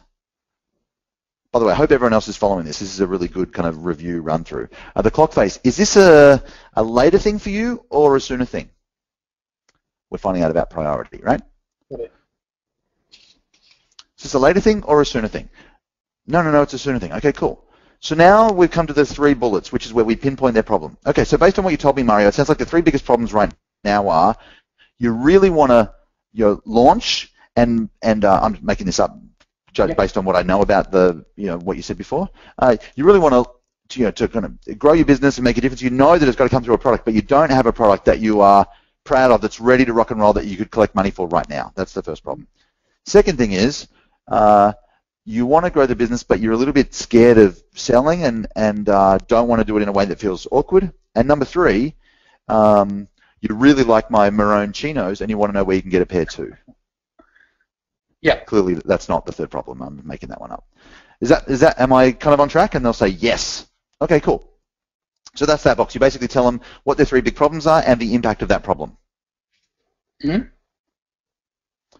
By the way, I hope everyone else is following this. This is a really good kind of review run through. The clock face, is this a later thing for you or a sooner thing? We're finding out about priority, right? Okay. Is this a later thing or a sooner thing? No, it's a sooner thing. Okay, cool. So now we've come to the 3 bullets, which is where we pinpoint their problem. Okay, so based on what you told me, Mario, it sounds like the 3 biggest problems right now are you really want to launch, and I'm making this up based on what I know about what you said before. You really want to kind of grow your business and make a difference. You know that it's got to come through a product, but you don't have a product that you are proud of, that's ready to rock and roll, that you could collect money for right now. That's the first problem. Second thing is, you want to grow the business, but you're a little bit scared of selling and don't want to do it in a way that feels awkward. And number three, you really like my maroon chinos and you want to know where you can get a pair too. Yeah. Clearly, that's not the third problem. I'm making that one up. Am I kind of on track? And they'll say yes. Okay, cool. So that's that box. You basically tell them what their three big problems are and the impact of that problem. Mm-hmm.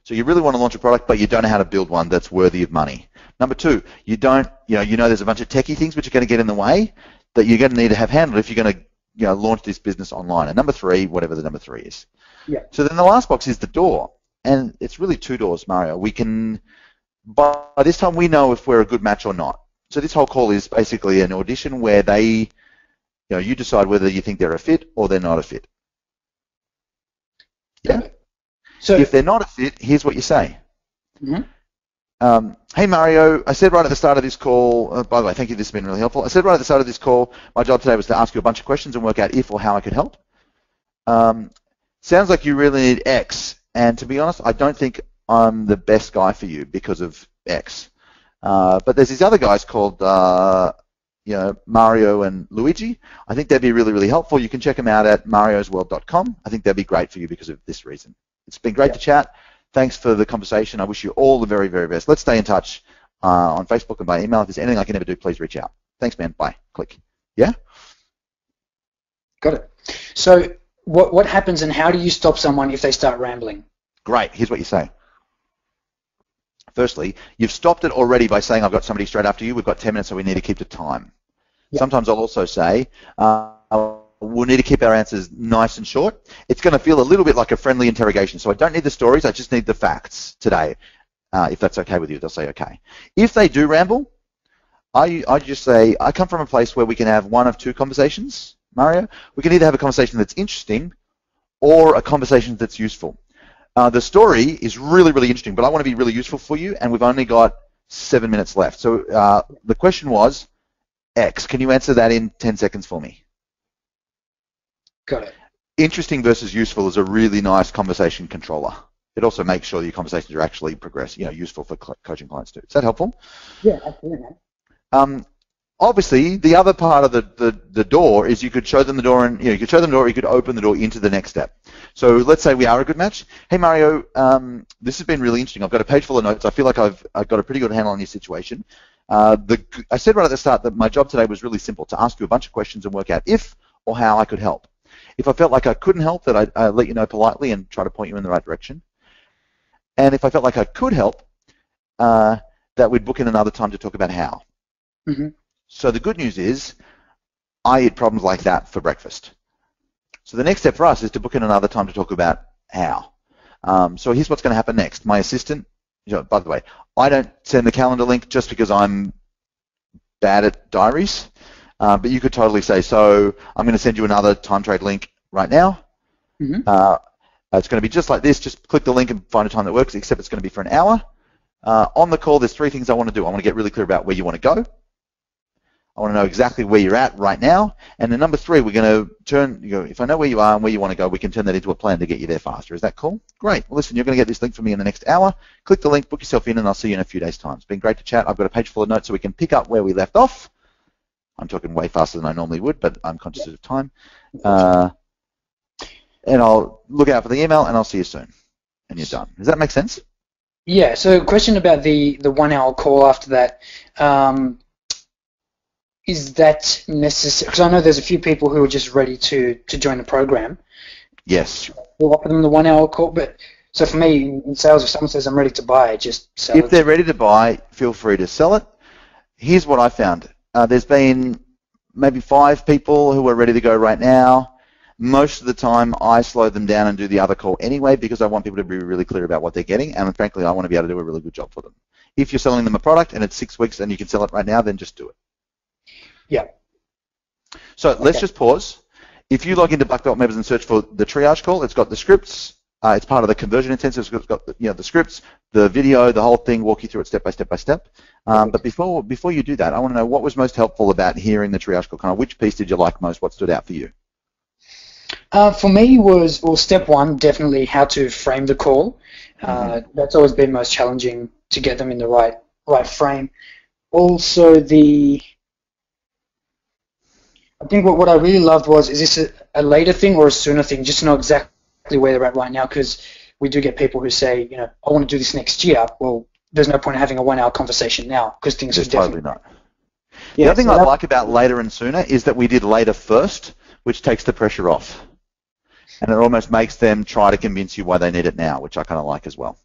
So you really want to launch a product, but you don't know how to build one that's worthy of money. Number two, you know there's a bunch of techie things which are going to get in the way that you're going to need to have handled if you're going to launch this business online. And number three, whatever the number three is. Yeah. So then the last box is the door. And it's really two doors, Mario. By this time we know if we're a good match or not. So this whole call is basically an audition where you decide whether you think they're a fit or they're not a fit. Yeah? So if they're not a fit, here's what you say. Mm-hmm. Hey Mario, I said right at the start of this call, by the way, thank you, this has been really helpful. I said right at the start of this call, my job today was to ask you a bunch of questions and work out if or how I could help. Sounds like you really need X, and to be honest, I don't think I'm the best guy for you because of X. But there's these other guys called Mario and Luigi. I think they'd be really, really helpful. You can check them out at mariosworld.com. I think they'd be great for you because of this reason. It's been great to chat. Thanks for the conversation. I wish you all the very, very best. Let's stay in touch on Facebook and by email. If there's anything I can ever do, please reach out. Thanks, man. Bye. Click. Yeah? Got it. So what happens and how do you stop someone if they start rambling? Great. Here's what you say. Firstly, you've stopped it already by saying, I've got somebody straight after you. We've got 10 minutes, so we need to keep to time. Yep. Sometimes I'll also say, we'll need to keep our answers nice and short. It's going to feel a little bit like a friendly interrogation, so I don't need the stories. I just need the facts today. If that's okay with you, they'll say okay. If they do ramble, I just say, I come from a place where we can have one of two conversations, Mario. We can either have a conversation that's interesting or a conversation that's useful. The story is really, really interesting, but I want to be really useful for you, and we've only got 7 minutes left. So the question was, X. Can you answer that in 10 seconds for me? Got it. Interesting versus useful is a really nice conversation controller. It also makes sure your conversations are actually useful for coaching clients too. Is that helpful? Yeah, absolutely. Obviously, the other part of the door is you could show them the door, and you could show them the door, or you could open the door into the next step. So let's say we are a good match. Hey Mario, this has been really interesting. I've got a page full of notes. I feel like I've got a pretty good handle on your situation. I said right at the start that my job today was really simple, to ask you a bunch of questions and work out if or how I could help. If I felt like I couldn't help, that I'd let you know politely and try to point you in the right direction. And if I felt like I could help, that we'd book in another time to talk about how. Mm-hmm. So the good news is I eat problems like that for breakfast. So the next step for us is to book in another time to talk about how. So here's what's going to happen next. My assistant, by the way, I don't send the calendar link just because I'm bad at diaries, but you could totally say, so I'm going to send you another time trade link right now. Mm-hmm. It's going to be just like this. Just click the link and find a time that works, except it's going to be for an hour. On the call, there's three things I want to do. I want to get really clear about where you want to go. I want to know exactly where you're at right now. And then number three, we're going to turn, if I know where you are and where you want to go, we can turn that into a plan to get you there faster. Is that cool? Great. Well, listen, you're going to get this link from me in the next hour. Click the link, book yourself in, and I'll see you in a few days' time. It's been great to chat. I've got a page full of notes so we can pick up where we left off. I'm talking way faster than I normally would, but I'm conscious of time. And I'll look out for the email, and I'll see you soon. And you're done. Does that make sense? Yeah. So question about the 1 hour call after that. Is that necessary? Because I know there's a few people who are just ready to join the program. Yes. We'll offer them the 1 hour call, but so for me in sales, if someone says I'm ready to buy, just sell it. If they're ready to buy, feel free to sell it. Here's what I found. There's been maybe 5 people who are ready to go right now. Most of the time, I slow them down and do the other call anyway because I want people to be really clear about what they're getting, and frankly, I want to be able to do a really good job for them. If you're selling them a product and it's 6 weeks and you can sell it right now, then just do it. Yeah. So let's just pause. If you log into Black Belt Members and search for the triage call, it's got the scripts, It's part of the conversion intensive. It's got the scripts, the video, the whole thing, walk you through it step by step by step. But before you do that, I want to know what was most helpful about hearing the triage call. Kind of which piece did you like most? What stood out for you? For me was, well, step one, definitely how to frame the call. That's always been most challenging to get them in the right frame. Also, I think what I really loved was, is this a later thing or a sooner thing? Just to know exactly where they're at right now, because we do get people who say, I want to do this next year. Well, there's no point in having a 1 hour conversation now because things are totally not. Yeah, the other thing I like about later and sooner is that we did later first, which takes the pressure off. And it almost makes them try to convince you why they need it now, which I kind of like as well.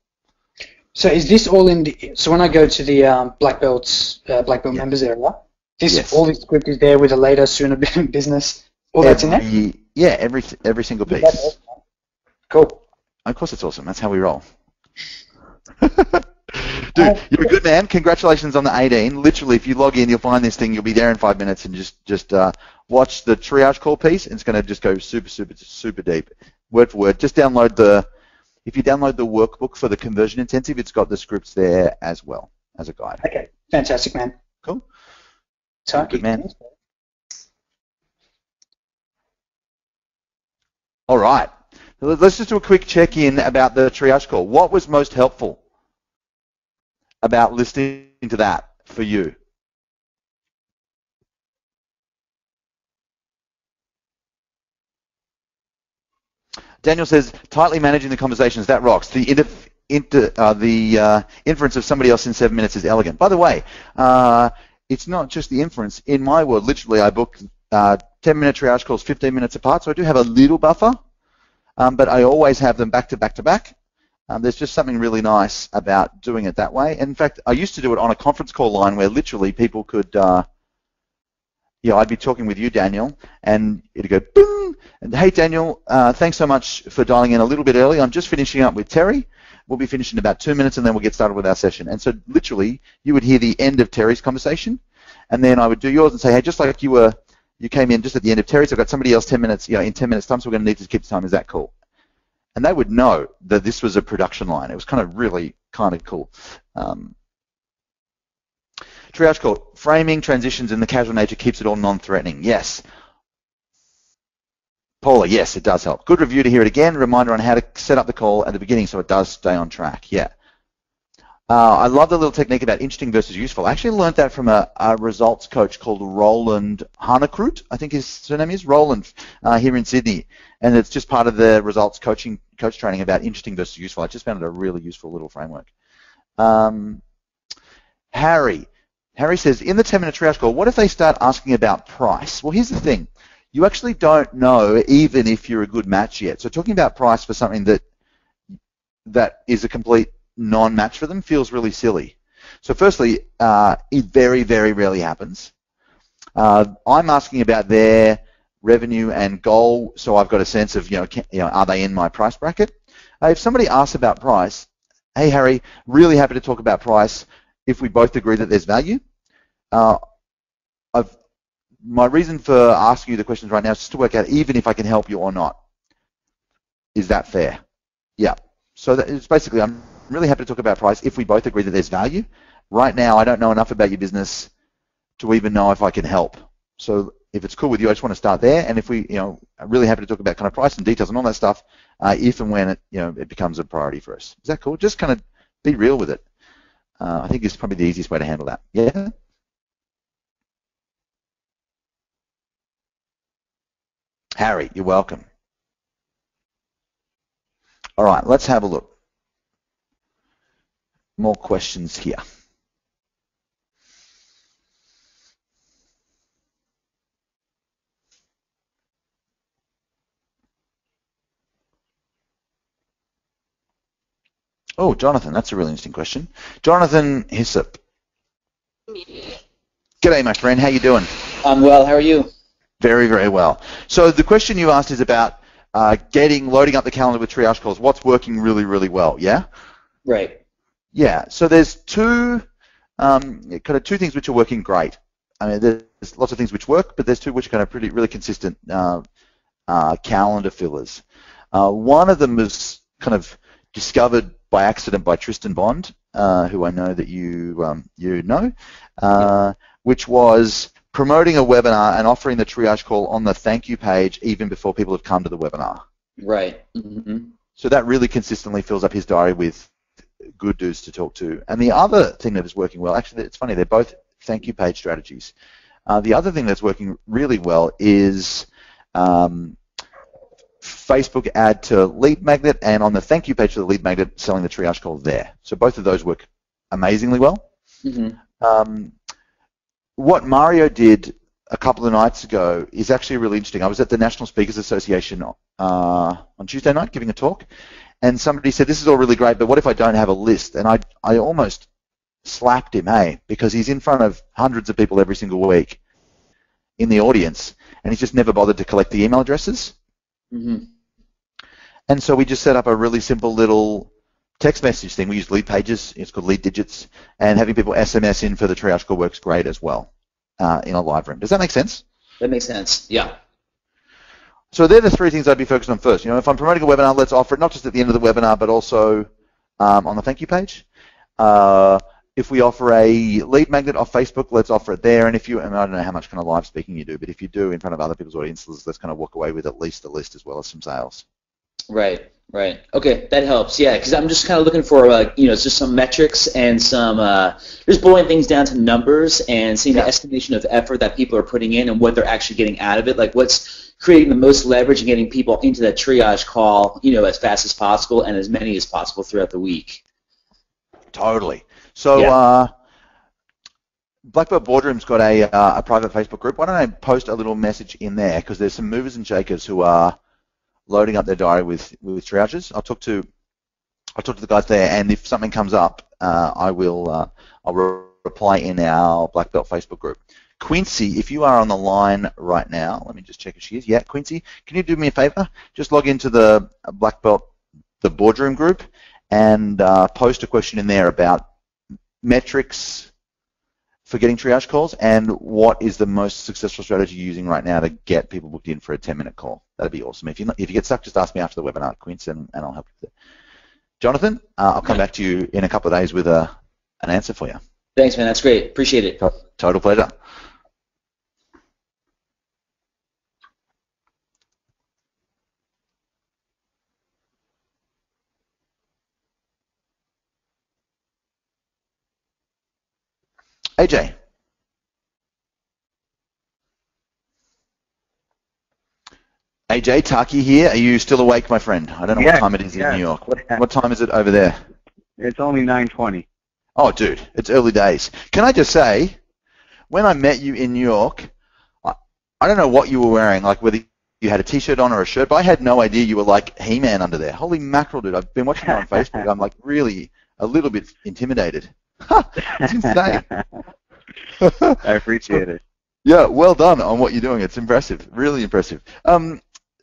So is this all in so when I go to the Black Belt members area, all this script is there with a later, sooner business, all that's in there? Yeah, every single piece. Awesome. Cool. Of course it's awesome. That's how we roll. Dude, you're a good man. Congratulations on the 18. Literally, if you log in, you'll find this thing. You'll be there in 5 minutes, and just watch the triage call piece. And it's going to just go super, super, super deep, word for word. Just if you download the workbook for the conversion intensive, it's got the scripts there as well as a guide. Okay, fantastic, man. Cool. Good man. All right. Let's just do a quick check-in about the triage call. What was most helpful about listening to that for you? Daniel says, tightly managing the conversations, that rocks. The inference of somebody else in 7 minutes is elegant. By the way, it's not just the inference. In my world, literally, I book 10-minute triage calls 15 minutes apart, so I do have a little buffer, but I always have them back to back to back. There's just something really nice about doing it that way. And in fact, I used to do it on a conference call line where literally people could, I'd be talking with you, Daniel, and it'd go boom, and hey, Daniel, thanks so much for dialing in a little bit early. I'm just finishing up with Terry. We'll be finishing in about 2 minutes, and then we'll get started with our session. And so literally, you would hear the end of Terry's conversation, and then I would do yours and say, hey, just like you came in just at the end of Terry's, I've got somebody else 10 minutes, in 10 minutes time, so we're going to need to keep the time. Is that cool? And they would know that this was a production line. It was kind of really kind of cool. Triage call, framing, transitions, and the casual nature keeps it all non-threatening. Yes. Paula, yes, it does help. Good review to hear it again. Reminder on how to set up the call at the beginning so it does stay on track. Yeah. I love the little technique about interesting versus useful. I actually learned that from a results coach called Roland Hanekroot, I think his surname is, Roland, here in Sydney. And it's just part of the results coach training about interesting versus useful. I just found it a really useful little framework. Harry says, in the 10-minute triage call, what if they start asking about price? Well, here's the thing. You actually don't know even if you're a good match yet. So talking about price for something that is a complete non-match for them feels really silly. So firstly, it very, very rarely happens. I'm asking about their revenue and goal, so I've got a sense of, are they in my price bracket? If somebody asks about price, hey, Harry, really happy to talk about price if we both agree that there's value. My reason for asking you the questions right now is just to work out even if I can help you or not. Is that fair? Yeah. So it's basically, I'm really happy to talk about price if we both agree that there's value. Right now, I don't know enough about your business to even know if I can help. So if it's cool with you, I just want to start there. And if I'm really happy to talk about kind of price and details and all that stuff, if and when it becomes a priority for us. Is that cool? Just kind of be real with it. I think it's probably the easiest way to handle that. Yeah. Harry, you're welcome. All right, let's have a look. More questions here. Oh, Jonathan, that's a really interesting question. Jonathan Hyssop. G'day, my friend. How you doing? I'm well. How are you? Very, very well. So the question you asked is about loading up the calendar with triage calls. What's working really, really well? Yeah. Right. Yeah. So there's two things which are working great. I mean, there's lots of things which work, but there's two which are kind of really consistent calendar fillers. One of them is kind of discovered by accident by Tristan Bond, who I know that you know, which was promoting a webinar and offering the triage call on the thank you page even before people have come to the webinar. Right. Mm-hmm. So that really consistently fills up his diary with good dudes to talk to. And the other thing that is working well, actually it's funny, they're both thank you page strategies. The other thing that's working really well is Facebook ad to lead magnet, and on the thank you page for the lead magnet, selling the triage call there. So both of those work amazingly well. Mm-hmm. What Mario did a couple of nights ago is actually really interesting. I was at the National Speakers Association on Tuesday night giving a talk, and somebody said, this is all really great, but what if I don't have a list? And I almost slapped him, hey, because he's in front of hundreds of people every single week in the audience, and he's just never bothered to collect the email addresses. Mm-hmm. And so we just set up a really simple little text message thing. We use lead pages, it's called lead digits, and having people SMS in for the triage call works great as well in a live room. Does that make sense? That makes sense, yeah. So they're the three things I'd be focused on first. You know, if I'm promoting a webinar, let's offer it not just at the end of the webinar, but also on the thank you page. If we offer a lead magnet off Facebook, let's offer it there. And if you, and I don't know how much kind of live speaking you do, but if you do in front of other people's audiences, let's kind of walk away with at least a list as well as some sales. Right. Right. Okay, that helps. Yeah, because I'm just kind of looking for, just some metrics and some, just boiling things down to numbers and seeing the estimation of effort that people are putting in and what they're actually getting out of it. Like, what's creating the most leverage and getting people into that triage call, as fast as possible and as many as possible throughout the week. Totally. So, Black Belt Boardroom's got a private Facebook group. Why don't I post a little message in there, because there's some movers and shakers who are loading up their diary with triages. I'll talk to the guys there, and if something comes up, I'll reply in our Black Belt Facebook group. Quincy, if you are on the line right now, let me just check if she is. Yeah, Quincy, can you do me a favor? Just log into the Black Belt, the Boardroom group, and post a question in there about metrics for getting triage calls and what is the most successful strategy you're using right now to get people booked in for a 10-minute call. That'd be awesome. If you get stuck, just ask me after the webinar, Quincy, and I'll help you with it. Jonathan, I'll come back to you in a couple of days with an answer for you. Thanks, man. That's great. Appreciate it. Total pleasure. AJ. AJ, Taki here. Are you still awake, my friend? I don't know what time it is in New York. What time is it over there? It's only 9:20. Oh, dude, it's early days. Can I just say, when I met you in New York, I don't know what you were wearing, like whether you had a T-shirt on or a shirt, but I had no idea you were like He-Man under there. Holy mackerel, dude. I've been watching you on Facebook. I'm like really a little bit intimidated. It's insane. I appreciate it. Yeah, well done on what you're doing. It's impressive, really impressive.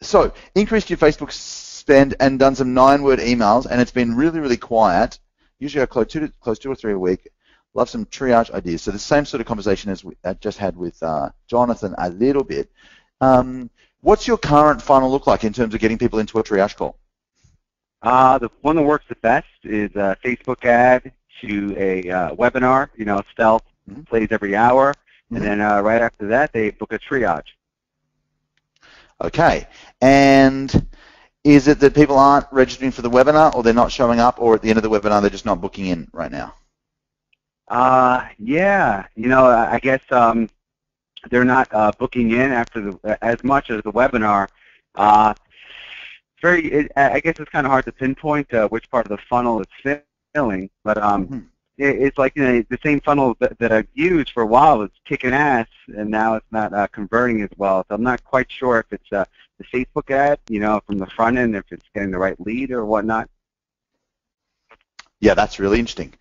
So, increased your Facebook spend and done some 9-word emails, and it's been really, really quiet. Usually I close 2 or 3 a week. Love some triage ideas. So the same sort of conversation as we just had with Jonathan a little bit. What's your current funnel look like in terms of getting people into a triage call? The one that works the best is a Facebook ad to a webinar, stealth plays every hour, and then right after that they book a triage. Okay, and is it that people aren't registering for the webinar, or they're not showing up, or at the end of the webinar they're just not booking in right now? Yeah, I guess they're not booking in after as much as the webinar. I guess it's kind of hard to pinpoint which part of the funnel it's filling, but it's like the same funnel that I've used for a while. It's kicking ass, and now it's not converting as well. So I'm not quite sure if it's the Facebook ad, from the front end, if it's getting the right lead or whatnot. Yeah, that's really interesting.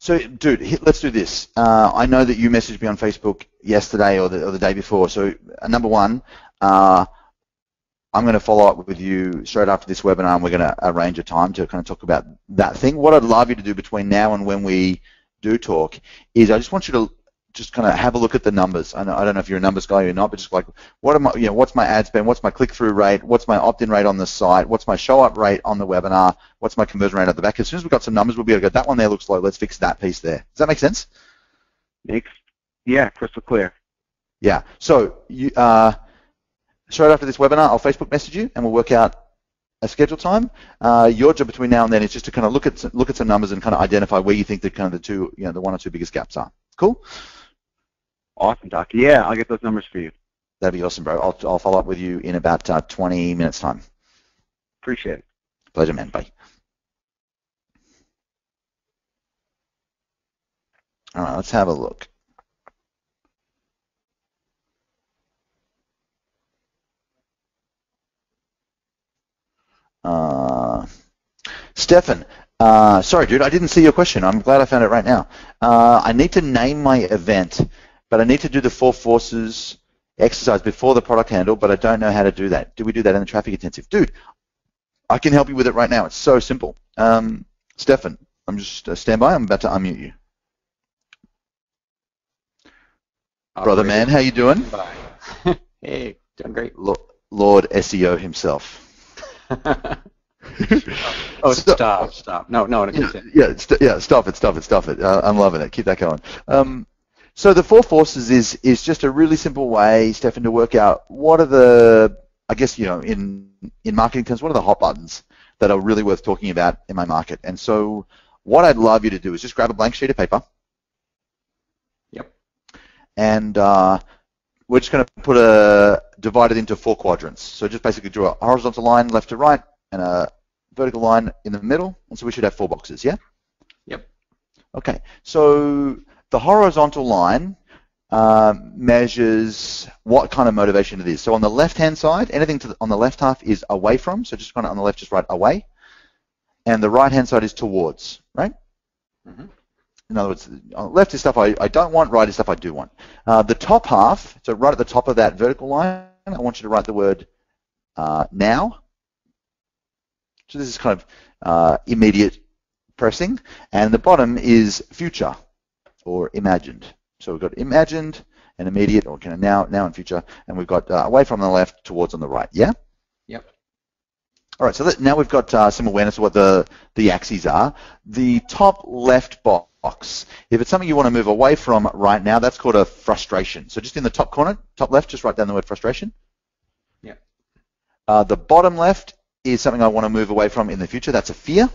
So, dude, let's do this. I know that you messaged me on Facebook yesterday or the day before. So, number one, I'm going to follow up with you straight after this webinar, and we're going to arrange a time to kind of talk about that thing. What I'd love you to do between now and when we do talk is I just want you to just kind of have a look at the numbers. I don't know if you're a numbers guy or not, but just like, what am I, what's my ad spend, what's my click-through rate, what's my opt-in rate on the site, what's my show-up rate on the webinar, what's my conversion rate at the back. As soon as we've got some numbers, we'll be able to go, that one there looks low, let's fix that piece there. Does that make sense? Yeah, crystal clear. Yeah. So you, straight after this webinar, I'll Facebook message you, and we'll work out a schedule time. Your job between now and then is just to kind of look at some numbers and kind of identify where you think the kind of the one or two biggest gaps are. Cool. Awesome, Doc. Yeah, I'll get those numbers for you. That'd be awesome, bro. I'll follow up with you in about 20 minutes time. Appreciate it. Pleasure, man. Bye. All right, let's have a look. Stefan, sorry, dude, I didn't see your question. I'm glad I found it right now. I need to name my event, but I need to do the 4 forces exercise before the product handle, but I don't know how to do that. Do we do that in the traffic intensive? Dude, I can help you with it right now. It's so simple. Stefan, I'm just stand by. I'm about to unmute you. Brother man, how you doing? Hey, doing great. Lord SEO himself. Oh, stop. No, stop it. I'm loving it. Keep that going. So the 4 forces is just a really simple way, Stefan, to work out what are the, I guess, in marketing terms, what are the hot buttons that are really worth talking about in my market? And so what I'd love you to do is just grab a blank sheet of paper. Yep. And we're just going to divide it into 4 quadrants. So just basically draw a horizontal line left to right and a vertical line in the middle, and so we should have 4 boxes, yeah? Yep. Okay, so the horizontal line measures what kind of motivation it is. So on the left-hand side, anything on the left half is away from, so just kind of on the left, just write away, and the right-hand side is towards, right? Mm-hmm. In other words, on the left is stuff I don't want, right is stuff I do want. The top half, so right at the top of that vertical line, I want you to write the word now. So this is kind of immediate pressing, and the bottom is future or imagined. So we've got imagined and immediate, or kind of now and future, and we've got away from the left, towards on the right. Yeah. Yep. All right. So now we've got some awareness of what the axes are. The top left box, if it's something you want to move away from right now, that's called a frustration. So just in the top corner, top left, just write down the word frustration. Yep. The bottom left is something I want to move away from in the future. That's a fear.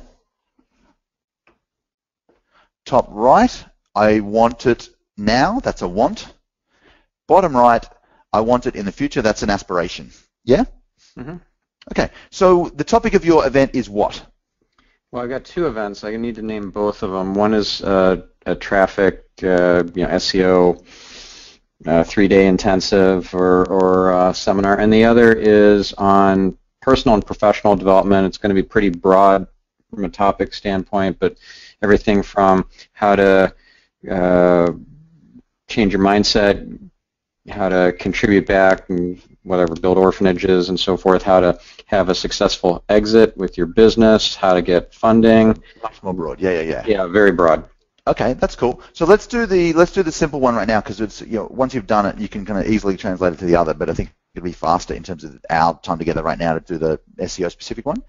Top right, I want it now. That's a want. Bottom right, I want it in the future. That's an aspiration. Yeah? Mm-hmm. Okay. So the topic of your event is what? Well, I've got 2 events. I need to name both of them. One is a traffic, SEO 3-day intensive or seminar, and the other is on personal and professional development. It's going to be pretty broad from a topic standpoint, but everything from how to change your mindset, how to contribute back, and whatever, build orphanages and so forth, how to have a successful exit with your business, how to get funding. Much more broad. Yeah. Yeah, very broad. Okay, that's cool. So let's do the simple one right now, because it's once you've done it, you can kind of easily translate it to the other. But I think it'll be faster in terms of our time together right now to do the SEO specific one.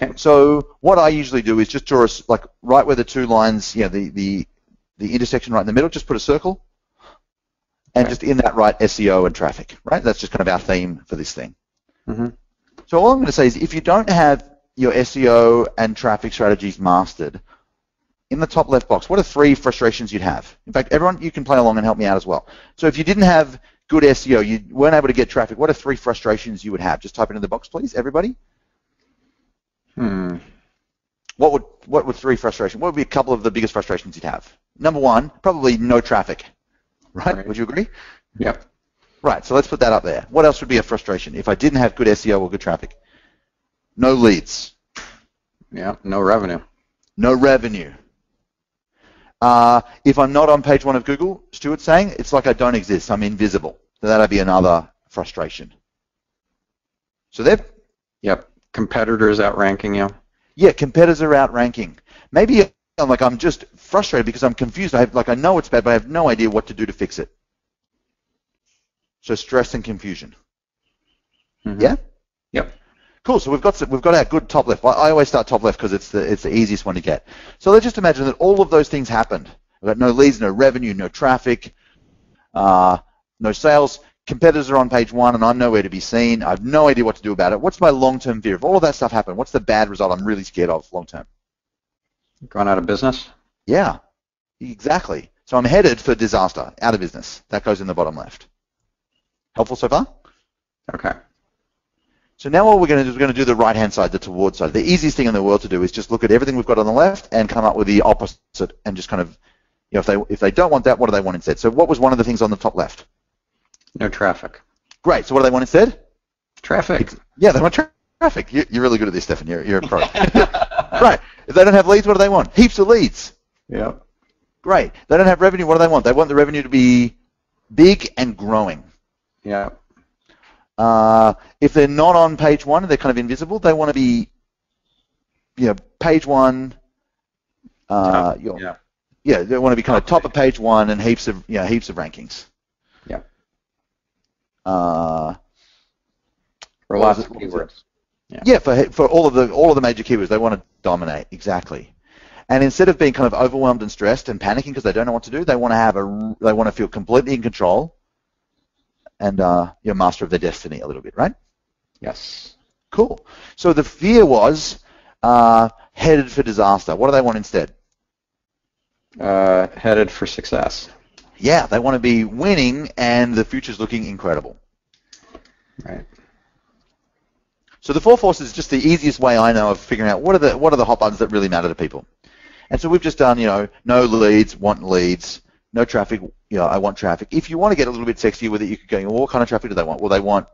Okay. So what I usually do is just draw like right where the 2 lines, the intersection right in the middle, just put a circle, and just in that write SEO and traffic, right? That's just kind of our theme for this thing. Mm-hmm. So all I'm going to say is if you don't have your SEO and traffic strategies mastered, in the top left box, what are 3 frustrations you'd have? In fact, everyone, you can play along and help me out as well. So if you didn't have good SEO, you weren't able to get traffic, what are 3 frustrations you would have? Just type it in the box, please, everybody. What would 3 frustrations? What would be a couple of the biggest frustrations you'd have? Number 1, probably no traffic, right? Would you agree? Yep. Right, so let's put that up there. What else would be a frustration if I didn't have good SEO or good traffic? No leads. Yeah, no revenue. No revenue. If I'm not on page 1 of Google, Stuart's saying, it's like I don't exist. I'm invisible. So that'd be another frustration. So they're... Yep. Competitors outranking you. Yeah, competitors are outranking. Maybe I'm just frustrated because I'm confused. I know it's bad, but I have no idea what to do to fix it. So stress and confusion. Mm-hmm. Yeah. Yep. Cool. So we've got our good top left. I always start top left because it's the easiest one to get. So let's just imagine that all of those things happened. We've got no leads, no revenue, no traffic, no sales. Competitors are on page 1, and I'm nowhere to be seen. I have no idea what to do about it. What's my long-term fear? If all of that stuff happened, what's the bad result I'm really scared of long-term? Going out of business? Yeah, exactly. So I'm headed for disaster, out of business. That goes in the bottom left. Helpful so far? Okay. So now what we're going to do is we're going to do the right-hand side, the toward side. The easiest thing in the world to do is just look at everything we've got on the left and come up with the opposite and just kind of, if they don't want that, what do they want instead? So what was one of the things on the top left? No traffic. Great. So what do they want instead? Traffic. Yeah, they want traffic. You're really good at this, Stefan. You're a pro. Right. If they don't have leads, what do they want? Heaps of leads. Yep. Great. They don't have revenue. What do they want? They want the revenue to be big and growing. Yeah. If they're not on page 1, they're kind of invisible. They want to be, page 1. Yeah. Yeah, they want to be kind of top of page 1 and heaps of rankings. Yeah. For lots of keywords. Yeah, for all of the major keywords, they want to dominate exactly. And instead of being kind of overwhelmed and stressed and panicking because they don't know what to do, they want to feel completely in control and master of their destiny a little bit, right? Yes. Cool. So the fear was headed for disaster. What do they want instead? Headed for success. Yeah, they want to be winning and the future's looking incredible. Right. So the 4 forces is just the easiest way I know of figuring out what are the hot buttons that really matter to people. And so we've just done, no leads, want leads, no traffic, I want traffic. If you want to get a little bit sexier with it, you could go, well, what kind of traffic do they want? Well, they want,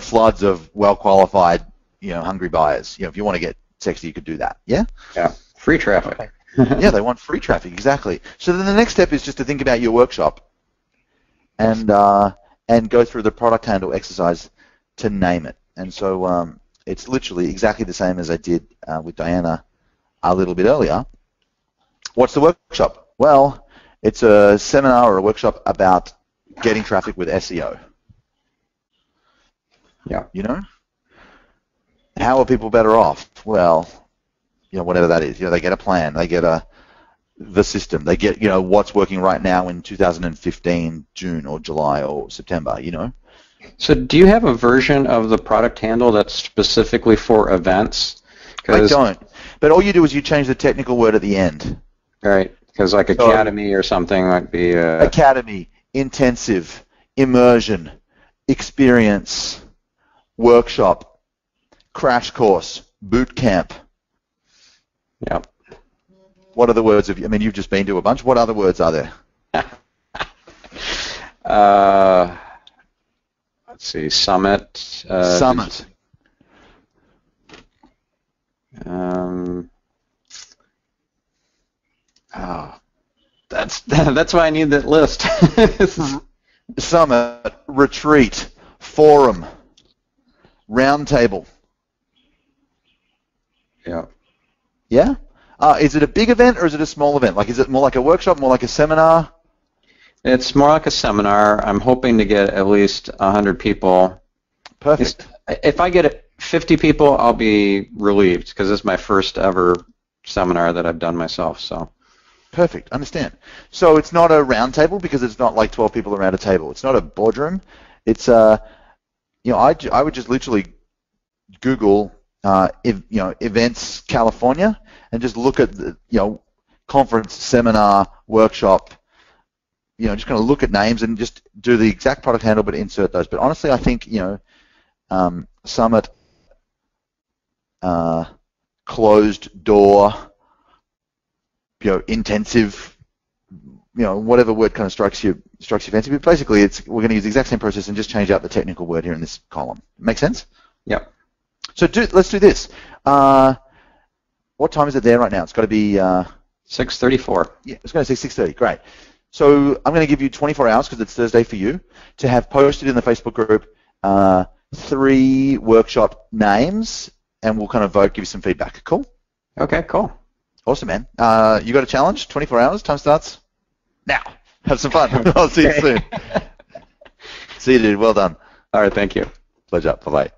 floods of well-qualified, hungry buyers. If you want to get sexy, you could do that. Yeah? Yeah. Free traffic. Yeah, they want free traffic, exactly. So then the next step is just to think about your workshop and go through the product handle exercise to name it. And so it's literally exactly the same as I did with Diana a little bit earlier. What's the workshop? Well, it's a seminar or a workshop about getting traffic with SEO. Yeah. How are people better off? Well, whatever that is. They get a plan. They get the system. They get, what's working right now in 2015, June or July or September, So do you have a version of the product handle that's specifically for events? I don't. But all you do is you change the technical word at the end. Right. Because like academy or something might be... Academy, intensive, immersion, experience, workshop, crash course, boot camp. Yep. What are the words you've just been to a bunch. What other words are there? Let's see, summit. Summit. That's why I need that list. Summit, retreat, forum, roundtable. Yeah. Yeah? Is it a big event or is it a small event? Is it more like a workshop, more like a seminar? It's more like a seminar. I'm hoping to get at least 100 people. Perfect. If I get 50 people, I'll be relieved because this is my first ever seminar that I've done myself. So. Perfect. Understand. So it's not a round table because it's not like 12 people around a table. It's not a boardroom. It's I would just literally Google events California and just look at the conference, seminar, workshop. Just kind of look at names and just do the exact product handle, but insert those. But honestly, I think summit, closed door, intensive, whatever word kind of strikes you fancy. But basically, we're going to use the exact same process and just change out the technical word here in this column. Make sense? Yep. So let's do this. What time is it there right now? It's got to be 6:34. Yeah, it's going to say 6:30. Great. So I'm going to give you 24 hours because it's Thursday for you to have posted in the Facebook group 3 workshop names, and we'll kind of vote, give you some feedback. Cool? Okay, cool. Awesome, man. You got a challenge? 24 hours? Time starts now. Have some fun. I'll see you soon. See you, dude. Well done. All right, thank you. Pleasure. Bye-bye.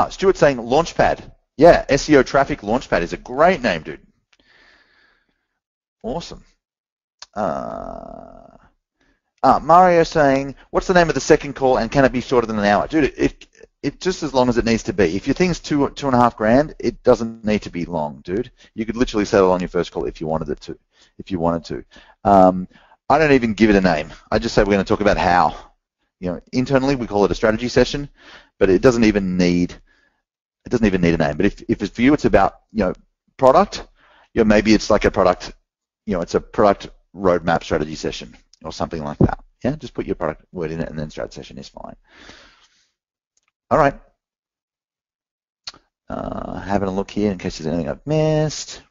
Stuart's saying Launchpad. Yeah, SEO Traffic Launchpad is a great name, dude. Awesome. Mario saying, what's the name of the second call and can it be shorter than an hour? Dude, it just as long as it needs to be. If your thing's two and a half grand, it doesn't need to be long, dude. You could literally settle on your first call if you wanted it to. I don't even give it a name. I just say we're going to talk about how. Internally we call it a strategy session, but it doesn't even need a name. But if it's for you, it's about product. Maybe it's like a product. It's a product roadmap strategy session or something like that. Yeah, just put your product word in it, and then strat session is fine. All right. Having a look here in case there's anything I've missed.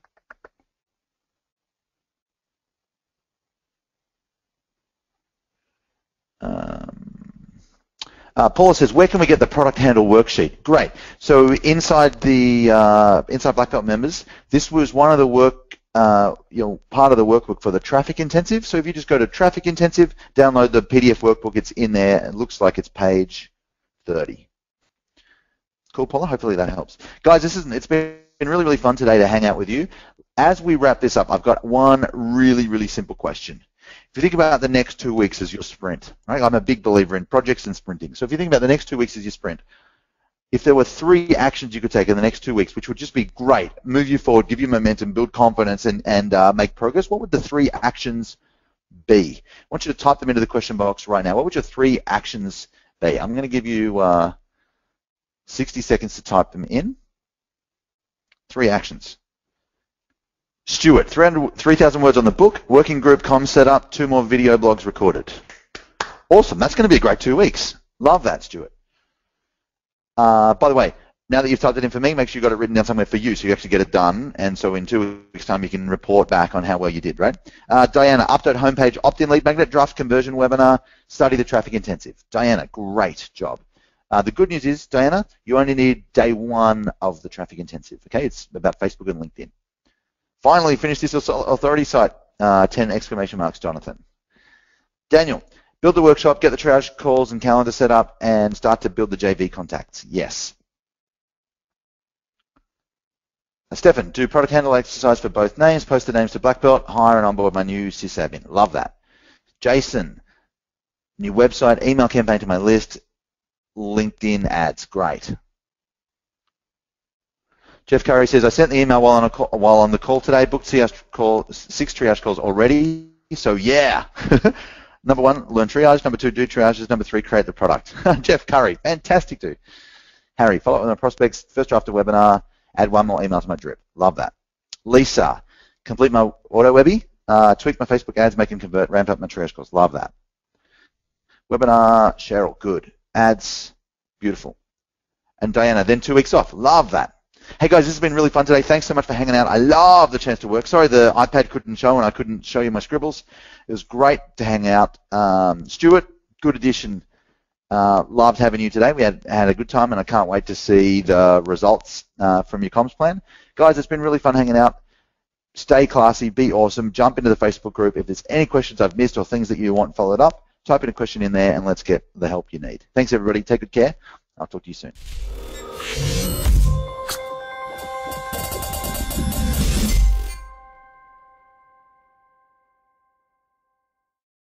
Paula says, where can we get the product handle worksheet? Great. So inside Black Belt members, this was one of the part of the workbook for the traffic intensive. So if you just go to traffic intensive, download the PDF workbook, it's in there. It looks like it's page 30. Cool, Paula. Hopefully that helps. Guys, it's been really, really fun today to hang out with you. As we wrap this up, I've got one really, really simple question. If you think about the next 2 weeks as your sprint, right? I'm a big believer in projects and sprinting. So if you think about the next 2 weeks as your sprint, if there were 3 actions you could take in the next 2 weeks, which would just be great, move you forward, give you momentum, build confidence, and make progress, what would the 3 actions be? I want you to type them into the question box right now. What would your 3 actions be? I'm going to give you 60 seconds to type them in. 3 actions. Stuart, 3,000 words on the book, working group comms set up, 2 more video blogs recorded. Awesome. That's going to be a great 2 weeks. Love that, Stuart. By the way, now that you've typed it in for me, make sure you've got it written down somewhere for you so you actually get it done, and so in 2 weeks' time you can report back on how well you did, right? Diana, update homepage, opt-in lead magnet, draft conversion webinar, study the traffic intensive. Diana, great job. The good news is, Diana, you only need day 1 of the traffic intensive, okay? It's about Facebook and LinkedIn. Finally, finish this authority site, 10 exclamation marks, Jonathan. Daniel, build the workshop, get the triage calls and calendar set up, and start to build the JV contacts. Yes. Stefan, do product handle exercise for both names, post the names to Black Belt, hire and onboard my new sysadmin. Love that. Jason, new website, email campaign to my list, LinkedIn ads. Great. Jeff Curry says, I sent the email while on the call today, booked 6 triage calls already, so yeah. Number 1, learn triage. Number 2, do triages. Number 3, create the product. Jeff Curry, fantastic dude. Harry, follow up with my prospects, first draft of webinar, add 1 more email to my drip. Love that. Lisa, complete my auto webby, tweak my Facebook ads, make them convert, ramp up my triage calls. Love that. Webinar, Cheryl, good. Ads, beautiful. And Diana, then 2 weeks off. Love that. Hey guys, this has been really fun today. Thanks so much for hanging out. I love the chance to work. Sorry the iPad couldn't show and I couldn't show you my scribbles. It was great to hang out. Stuart, good addition. Loved having you today. We had a good time and I can't wait to see the results from your comms plan. Guys, it's been really fun hanging out. Stay classy, be awesome, jump into the Facebook group. If there's any questions I've missed or things that you want followed up, type in a question in there and let's get the help you need. Thanks everybody. Take good care. I'll talk to you soon.